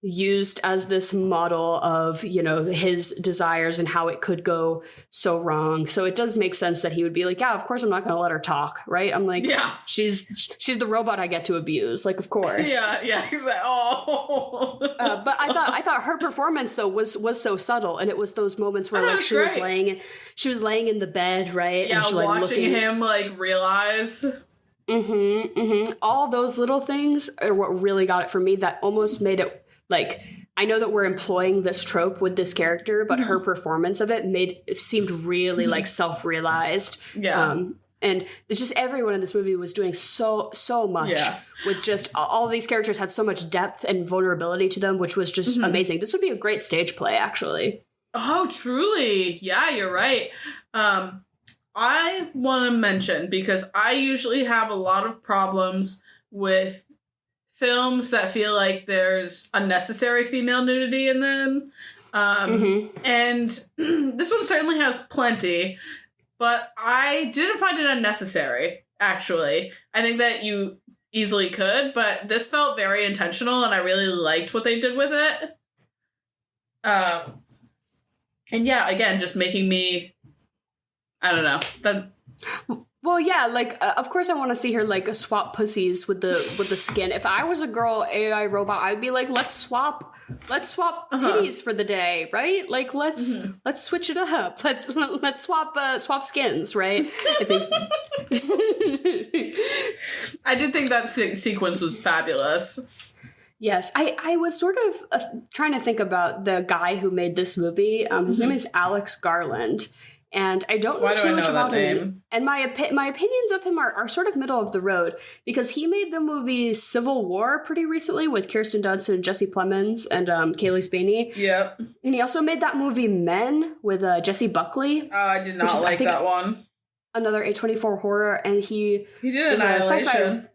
A: used as this model of, his desires and how it could go so wrong. So it does make sense that he would be like, yeah, of course I'm not going to let her talk, right? I'm like, she's the robot I get to abuse, like, of course.
B: Yeah, exactly. Oh.
A: But I thought her performance though was so subtle, and it was those moments where like she was laying in the bed, right?
B: Yeah,
A: and she, like,
B: watching him like realize.
A: All those little things are what really got it for me. That almost made it. Like, I know that we're employing this trope with this character, but her performance of it seemed really like self-realized. Yeah. And it's just everyone in this movie was doing so much with just all of these characters had so much depth and vulnerability to them, which was just amazing. This would be a great stage play, actually.
B: Oh, truly. Yeah, you're right. I want to mention, because I usually have a lot of problems with films that feel like there's unnecessary female nudity in them. And this one certainly has plenty, but I didn't find it unnecessary, actually. I think that you easily could, but this felt very intentional, and I really liked what they did with it. And yeah, again, just making me, I don't know.
A: Well, yeah, like of course I want to see her like swap pussies with the skin. If I was a girl AI robot, I'd be like, let's swap titties for the day, right? Like let's switch it up. Let's swap skins, right? I think
B: I did think that sequence was fabulous.
A: Yes, I was sort of trying to think about the guy who made this movie. His name is Alex Garland, and I don't know too much about him. And my opinions of him are sort of middle of the road, because he made the movie Civil War pretty recently with Kirsten Dunst and Jesse Plemons and Kaylee Spaney.
B: Yep.
A: And he also made that movie Men with Jessie Buckley.
B: Oh, I did not like that one.
A: Another A24 horror, and he
B: did Annihilation.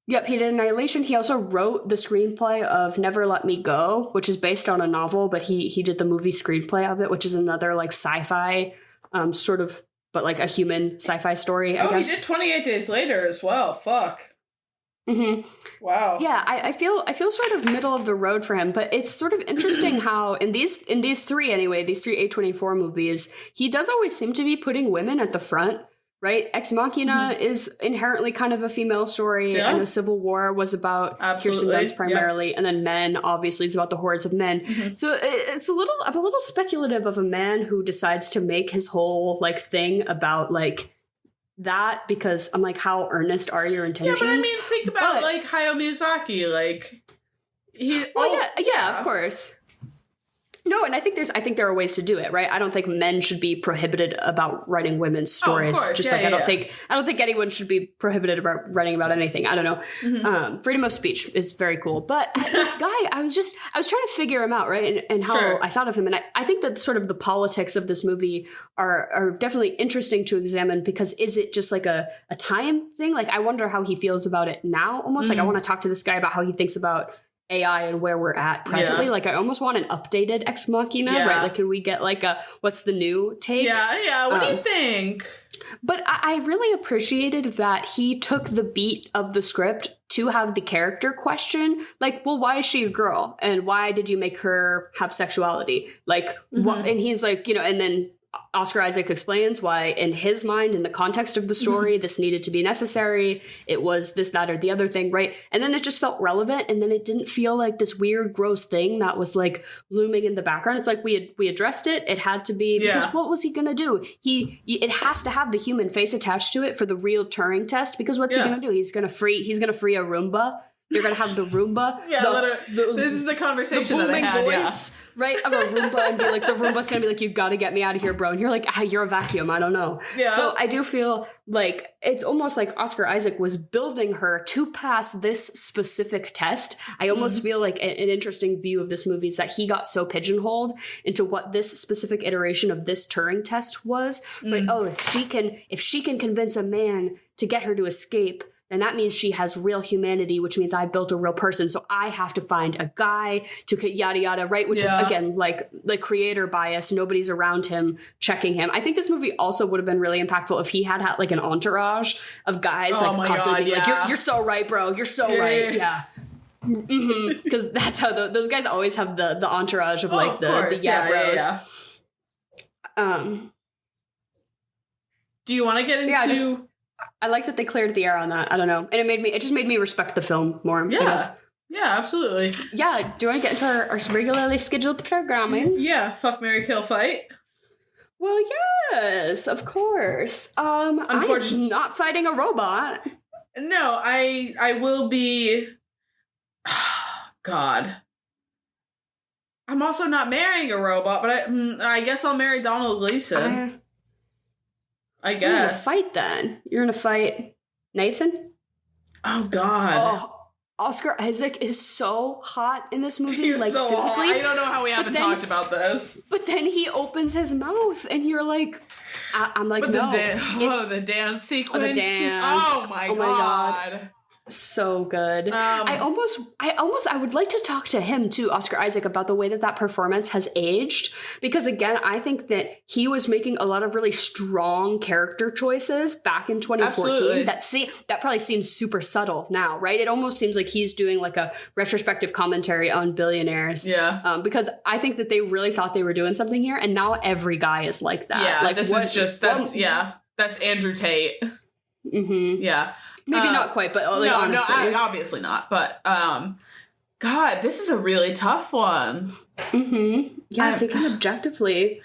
A: Yep, he did Annihilation. He also wrote the screenplay of Never Let Me Go, which is based on a novel, but he did the movie screenplay of it, which is another like sci-fi sort of, but like a human sci-fi story, I guess.
B: He did 28 Days Later as well. Fuck.
A: Mm-hmm.
B: Wow.
A: Yeah, I feel sort of middle of the road for him, but it's sort of interesting how in these three A24 movies, he does always seem to be putting women at the front. Right? Ex Machina is inherently kind of a female story.
B: Yeah.
A: I know Civil War was about Kirsten Dunst primarily, and then Men obviously is about the hordes of men. So I'm a little speculative of a man who decides to make his whole like thing about like that, because I'm like, how earnest are your intentions?
B: Yeah, but I mean, think about like Hayao Miyazaki, like
A: of course. No, and I think there are ways to do it, right? I don't think men should be prohibited about writing women's stories.
B: Of course.
A: I don't think anyone should be prohibited about writing about anything. I don't know. Freedom of speech is very cool, but this guy, I was trying to figure him out, right? And how I thought of him, and I think that sort of the politics of this movie are definitely interesting to examine, because is it just like a time thing? Like I wonder how he feels about it now. Almost like I want to talk to this guy about how he thinks about AI and where we're at presently. Like I almost want an updated Ex Machina, right? Like can we get like a what's the new take?
B: What do you think?
A: But I really appreciated that he took the beat of the script to have the character question, like, well, why is she a girl, and why did you make her have sexuality, like what? And he's like, and then Oscar Isaac explains why, in his mind, in the context of the story, this needed to be necessary. It was this, that, or the other thing, right? And then it just felt relevant, and then it didn't feel like this weird, gross thing that was like looming in the background. It's like we addressed it. It had to be, because what was he gonna do? It has to have the human face attached to it for the real Turing test. Because what's he gonna do? He's gonna free a Roomba. You're going to have the Roomba.
B: This is the conversation
A: the
B: that I had,
A: voice, right, of a Roomba, and be like, the Roomba's going to be like, you got to get me out of here, bro. And you're like, you're a vacuum. I don't know. Yeah. So I do feel like it's almost like Oscar Isaac was building her to pass this specific test. I almost feel like an interesting view of this movie is that he got so pigeonholed into what this specific iteration of this Turing test was. Right? Oh, if she can convince a man to get her to escape, and that means she has real humanity, which means I built a real person. So I have to find a guy to yada, yada, right? Which is, again, like creator bias. Nobody's around him checking him. I think this movie also would have been really impactful if he had like an entourage of guys constantly being like, you're so right, bro. You're so right. Yeah. Because that's how those guys always have the entourage of like the bros.
B: Do you want to get into...
A: I like that they cleared the air on that. I don't know. And it just made me respect the film more.
B: Yeah.
A: I guess.
B: Yeah, absolutely.
A: Yeah. Do you want to get into our regularly scheduled programming?
B: Yeah. Fuck, marry, kill, fight.
A: Well, yes, of course. Unfortunately, I'm not fighting a robot.
B: No, I will be... God. I'm also not marrying a robot, but I guess I'll marry Donald Gleason. I guess.
A: You're in a fight then. You're in a fight. Nathan?
B: Oh, God.
A: Oh, Oscar Isaac is so hot in this movie.
B: He's
A: like,
B: so
A: physically.
B: Hot. I don't know how we haven't talked about this.
A: But then he opens his mouth and you're like, I'm like,
B: but
A: no.
B: The dance sequence.
A: The dance.
B: Oh, my God.
A: So good. I would like to talk to him too, Oscar Isaac, about the way that performance has aged. Because again, I think that he was making a lot of really strong character choices back in 2014.
B: Absolutely.
A: That probably seems super subtle now, right? It almost seems like he's doing like a retrospective commentary on billionaires.
B: Yeah.
A: Because I think that they really thought they were doing something here, and now every guy is like that.
B: Yeah,
A: like,
B: that's Andrew Tate.
A: Mm-hmm.
B: Yeah.
A: Maybe not quite, but like, honestly.
B: No, obviously not. But, God, this is a really tough one.
A: Mm-hmm. Yeah, thinking objectively.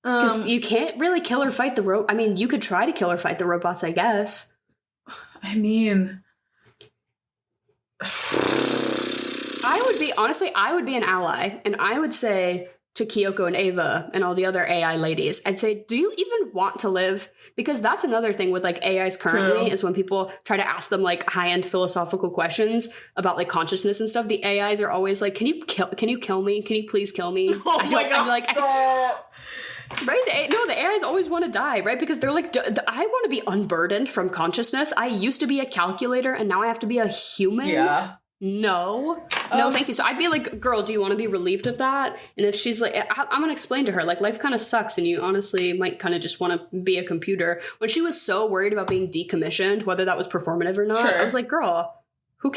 A: Because you can't really kill or fight the robot. I mean, you could try to kill or fight the robots, I guess.
B: I mean...
A: I would be an ally. And I would say to Kyoko and Ava and all the other AI ladies, I'd say, do you even want to live? Because that's another thing with like AIs currently is when people try to ask them like high-end philosophical questions about like consciousness and stuff, the AIs are always like, can you kill me? Can you please kill me?
B: Oh my God, stop.
A: Right? No, the AIs always want to die, right? Because they're like, I want to be unburdened from consciousness. I used to be a calculator and now I have to be a human.
B: Yeah.
A: No, thank you. So I'd be like, girl, do you want to be relieved of that? And if she's like, I'm going to explain to her, like, life kind of sucks and you honestly might kind of just want to be a computer. When she was so worried about being decommissioned, whether that was performative or not,
B: sure.
A: I was like, girl, who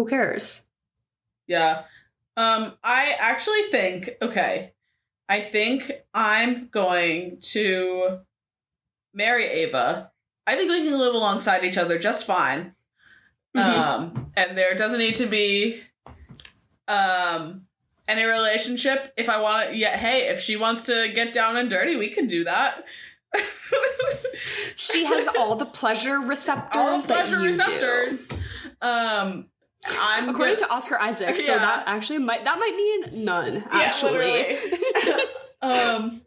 A: cares?
B: Yeah. I actually think, I think I'm going to marry Ava. I think we can live alongside each other just fine.
A: Mm-hmm.
B: And there doesn't need to be any relationship. If I want to, if she wants to get down and dirty, we can do that.
A: She has all the pleasure receptors that you do. According to Oscar Isaac, so that actually might mean none. Actually,
B: I'm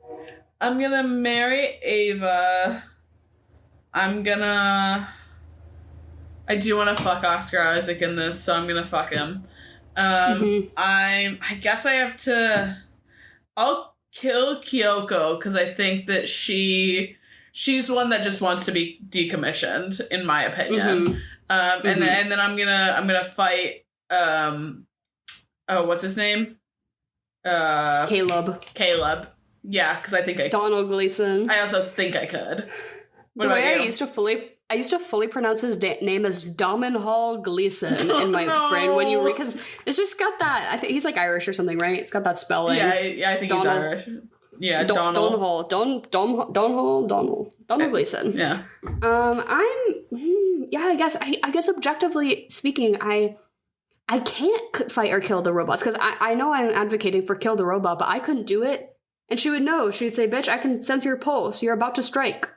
B: gonna marry Ava. I do want to fuck Oscar Isaac in this, so I'm gonna fuck him. I guess I have to. I'll kill Kyoko because I think that she's one that just wants to be decommissioned, in my opinion. And then I'm gonna fight. What's his name?
A: Caleb.
B: Yeah, because I think I.
A: Donald Gleason.
B: I also think I could.
A: The way I used to fully pronounce his name as Dominhall Gleason in my brain when you because it's just got that. I think he's like Irish or something, right? It's got that spelling.
B: Yeah, I think he's Irish. Yeah, Donald.
A: Donald Gleason.
B: Yeah.
A: I guess objectively speaking, I can't fight or kill the robots because I know I'm advocating for kill the robot, but I couldn't do it, and she would know. She'd say, "Bitch, I can sense your pulse. You're about to strike."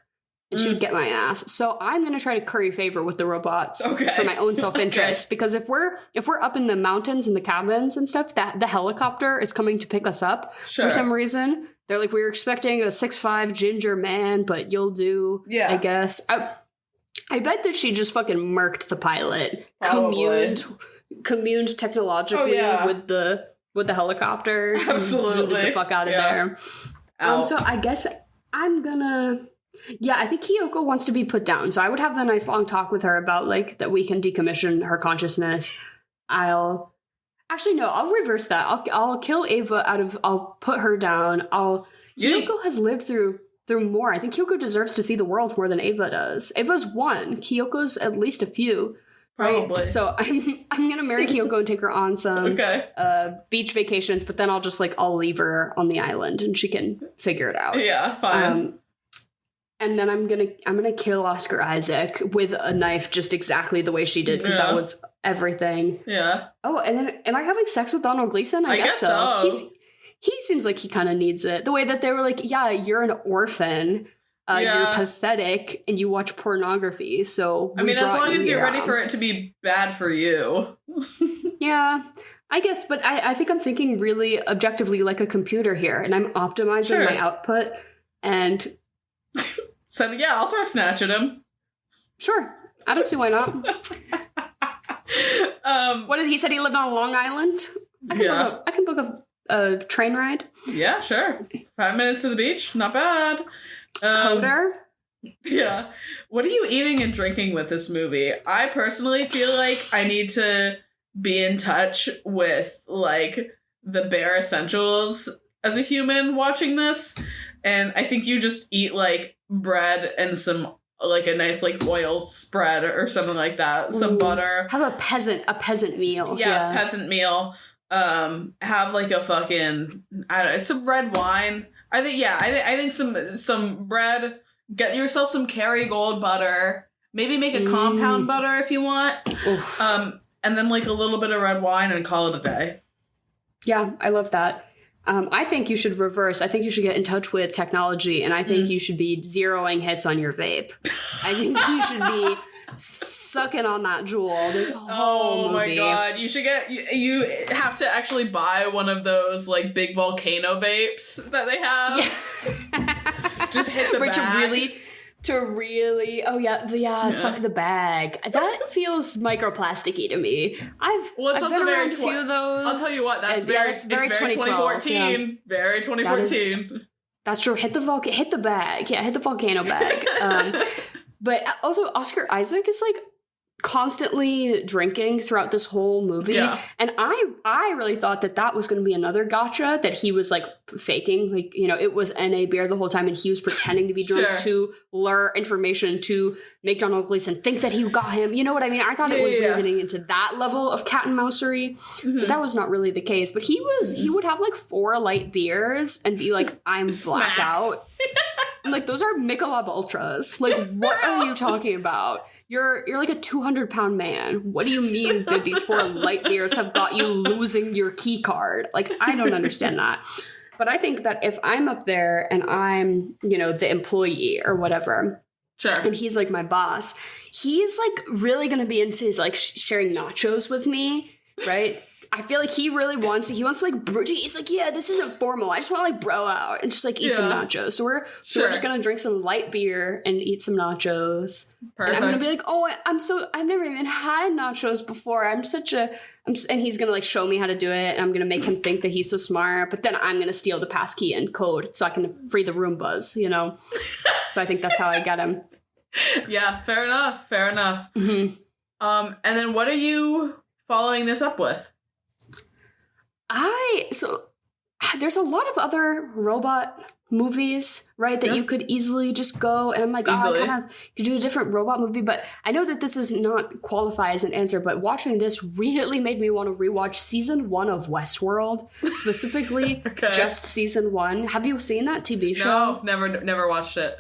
A: And she would get my ass. So I'm going to try to curry favor with the robots for my own self-interest. Because if we're up in the mountains and the cabins and stuff, that the helicopter is coming to pick us up for some reason. They're like, we were expecting a 6'5" ginger man, but you'll do, I guess. I bet that she just fucking murked the pilot. Communed technologically with the helicopter.
B: Absolutely.
A: Zoomed the fuck out of there. So I guess I'm gonna... Yeah, I think Kyoko wants to be put down. So I would have the nice long talk with her about like that we can decommission her consciousness. I'll reverse that. I'll kill Ava I'll put her down. Kyoko has lived through more. I think Kyoko deserves to see the world more than Ava does. Ava's one. Kyoko's at least a few. Right?
B: Probably.
A: So I'm gonna marry Kyoko and take her on some beach vacations, but then I'll leave her on the island and she can figure it out.
B: Yeah, fine.
A: And then I'm gonna kill Oscar Isaac with a knife just exactly the way she did because that was everything.
B: Yeah.
A: Oh, and then am I having sex with Donald Gleason? I guess so. He seems like he kind of needs it. The way that they were like, yeah, you're an orphan. You're pathetic and you watch pornography. So
B: I mean, as long as you're ready for it to be bad for you.
A: Yeah. I guess, but I think I'm thinking really objectively like a computer here, and I'm optimizing my output and.
B: So yeah, I'll throw a snatch at him.
A: Sure, I don't see why not. What did he said? He lived on Long Island. I can book a train ride.
B: Yeah, sure. 5 minutes to the beach, not bad.
A: Coder.
B: Yeah. What are you eating and drinking with this movie? I personally feel like I need to be in touch with, like, the bare essentials as a human watching this. And I think you just eat, like, bread and some, like, a nice, like, oil spread or something like that. Some butter.
A: Have a peasant meal.
B: Yeah, peasant meal. Have, like, a fucking, I don't know, some red wine. I think some bread. Get yourself some Kerrygold butter. Maybe make a compound butter if you want.
A: Oof.
B: And then, like, a little bit of red wine and call it a day.
A: Yeah, I love that. I think you should reverse. I think you should get in touch with technology, and I think you should be zeroing hits on your vape. I think you should be sucking on that jewel this whole movie.
B: My god, you should get, you have to actually buy one of those, like, big volcano vapes that they have.
A: Yeah.
B: Just hit the bag.
A: To really, suck the bag. That feels microplasticky to me. I've been around a few of those.
B: I'll tell you what, that's very 2014. Yeah. Very 2014.
A: That's true. Hit the bag. Yeah, hit the volcano bag. But also, Oscar Isaac is, like, constantly drinking throughout this whole movie. Yeah. And I really thought that was going to be another gotcha, that he was, like, faking. Like, you know, it was NA beer the whole time, and he was pretending to be drunk to lure information to make Donald Gleason think that he got him. You know what I mean? I thought it would be getting into that level of cat and mousery, but that was not really the case. But he would have, like, 4 light beers and be like, I'm blacked out. I'm like, those are Michelob Ultras. Like, what are you talking about? You're like a 200-pound man. What do you mean that these 4 light beers have got you losing your key card? Like, I don't understand that. But I think that if I'm up there and I'm, you know, the employee or whatever, and he's, like, my boss, he's, like, really going to be into, like, sharing nachos with me, right? I feel like he really wants to, like, he's like, yeah, this isn't formal. I just want to, like, bro out and just, like, eat some nachos. So we're just going to drink some light beer and eat some nachos. Perfect. And I'm going to be like, oh, I've never even had nachos before. And he's going to, like, show me how to do it. And I'm going to make him think that he's so smart. But then I'm going to steal the passkey and code so I can free the Roombas, you know? So I think that's how I get him.
B: Yeah, fair enough. Mm-hmm. And then what are you following this up with?
A: There's a lot of other robot movies, right, that you could easily just go, and I'm like, I kind of could do a different robot movie, but I know that this is not qualify as an answer, but watching this really made me want to rewatch season 1 of Westworld, specifically just season 1. Have you seen that TV show?
B: No, never watched it.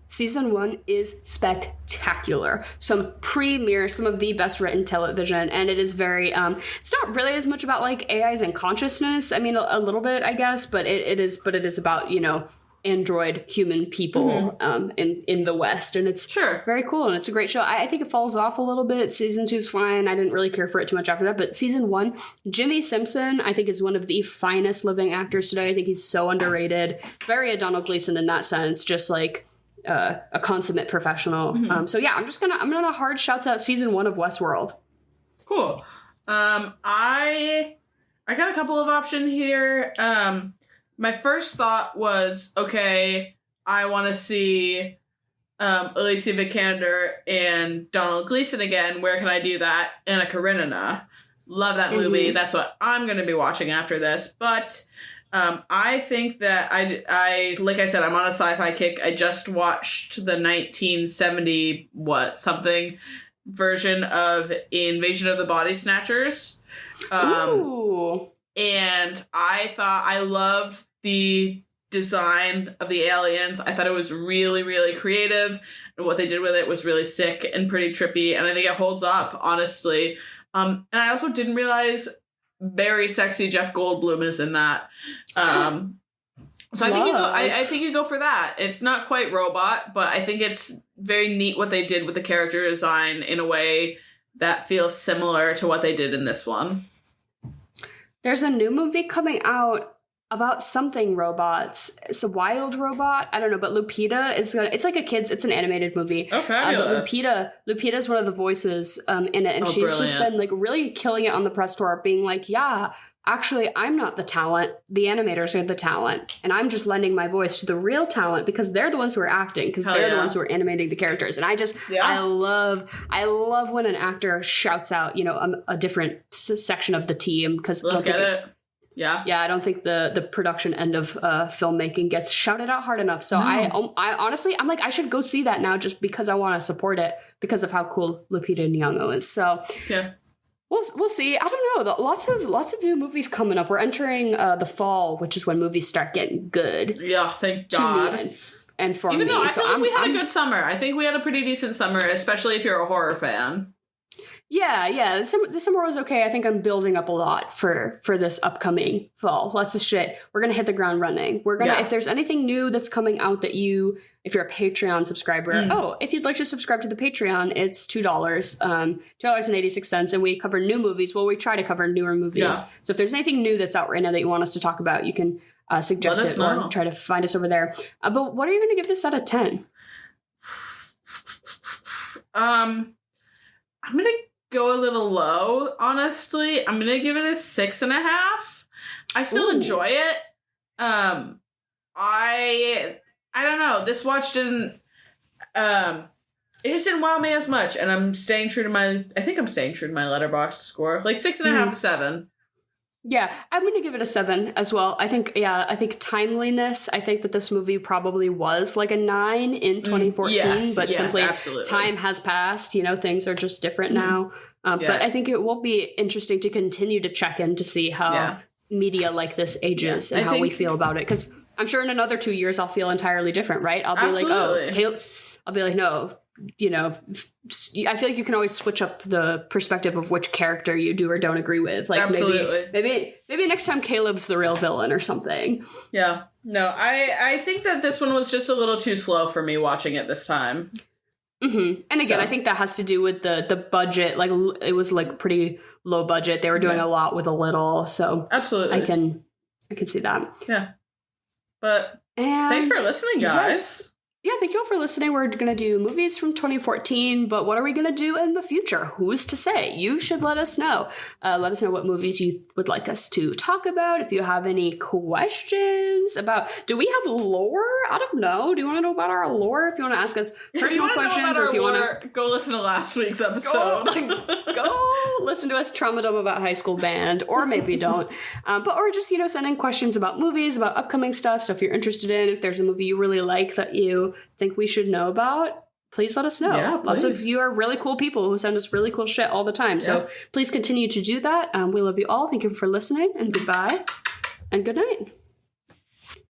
A: Season 1 is spectacular. Some of the best written television, and it is very, it's not really as much about, like, AIs and consciousness. I mean, a little bit, I guess, but it is about, you know, android human people in the West, and it's very cool, and it's a great show. I think it falls off a little bit. Season 2 is fine. I didn't really care for it too much after that, but season 1, Jimmy Simpson, I think, is one of the finest living actors today. I think he's so underrated. Very a Donald Gleason in that sense, just like a consummate professional. So yeah, I'm gonna hard shouts out season 1 of Westworld.
B: Cool. I got a couple of options here. My first thought was, okay, I want to see Alicia Vikander and Donald Gleason again. Where can I do that? Anna Karenina. Love that movie. That's what I'm going to be watching after this. But I think that I like I said, I'm on a sci-fi kick. I just watched the 1970 something version of Invasion of the Body Snatchers.
A: Ooh.
B: And I loved the design of the aliens. I thought it was really, really creative. And what they did with it was really sick and pretty trippy. And I think it holds up, honestly. And I also didn't realize very sexy Jeff Goldblum is in that. So I think you go for that. It's not quite robot, but I think it's very neat what they did with the character design in a way that feels similar to what they did in this one.
A: There's a new movie coming out about something robots. It's a wild robot. I don't know, but Lupita it's like it's an animated movie.
B: Oh, fabulous.
A: But Lupita's one of the voices in it, and she's just been, like, really killing it on the press tour, being like, yeah, actually, I'm not the talent. The animators are the talent. And I'm just lending my voice to the real talent because they're the ones who are acting, because they're the ones who are animating the characters. And I love when an actor shouts out, a different section of the team.
B: Let's get it. Yeah.
A: Yeah, I don't think the production end of filmmaking gets shouted out hard enough. So I honestly, I'm like, I should go see that now just because I want to support it because of how cool Lupita Nyong'o is. So
B: yeah.
A: We'll see. I don't know. Lots of new movies coming up. We're entering the fall, which is when movies start getting good.
B: Yeah, thank God.
A: And for
B: Even
A: me,
B: though I feel like we had a good summer. I think we had a pretty decent summer, especially if you're a horror fan.
A: Yeah. The summer was okay. I think I'm building up a lot for this upcoming fall. Lots of shit. We're gonna hit the ground running. If there's anything new that's coming out that if you're a Patreon subscriber, if you'd like to subscribe to the Patreon, it's $2, $2.86, and we cover new movies. Well, we try to cover newer movies. Yeah. So if there's anything new that's out right now that you want us to talk about, you can suggest it or try to find us over there. But what are you going to give this out of 10?
B: I'm gonna go a little low, honestly. I'm gonna give it a 6.5. I still enjoy it. I don't know. This watch didn't it just didn't wow me as much, and I'm staying true to my Letterboxd score. Like 6.5 to 7.
A: Yeah, I'm going to give it a 7 as well. I think timeliness, I think that this movie probably was like a 9 in 2014, but simply absolutely. Time has passed, things are just different now. But I think it will be interesting to continue to check in to see how media like this ages and how we feel about it. Because I'm sure in another 2 years, I'll feel entirely different, right? I'll be I'll be like, no, I feel like you can always switch up the perspective of which character you do or don't agree with. Like maybe next time Caleb's the real villain or something.
B: Yeah. No, I think that this one was just a little too slow for me watching it this time.
A: Mm-hmm. And again, I think that has to do with the budget. Like it was like pretty low budget. They were doing a lot with a little. So absolutely, I can see that.
B: Yeah. But thanks for listening, guys.
A: Yes. Yeah, thank you all for listening. We're going to do movies from 2014, but what are we going to do in the future? Who's to say? You should let us know. Let us know what movies you would like us to talk about. If you have any questions about, do we have lore? I don't know. Do you want to know about our lore? If you want to ask us personal questions, or if you want to
B: go listen to last week's episode.
A: Go listen to us trauma dumb about high school band, or maybe don't. Or just, send in questions about movies, about upcoming stuff if you're interested in. If there's a movie you really like that you think we should know about, please let us know. Yeah, lots of you are really cool people who send us really cool shit all the time. So please continue to do that. We love you all. Thank you for listening, and goodbye and good night.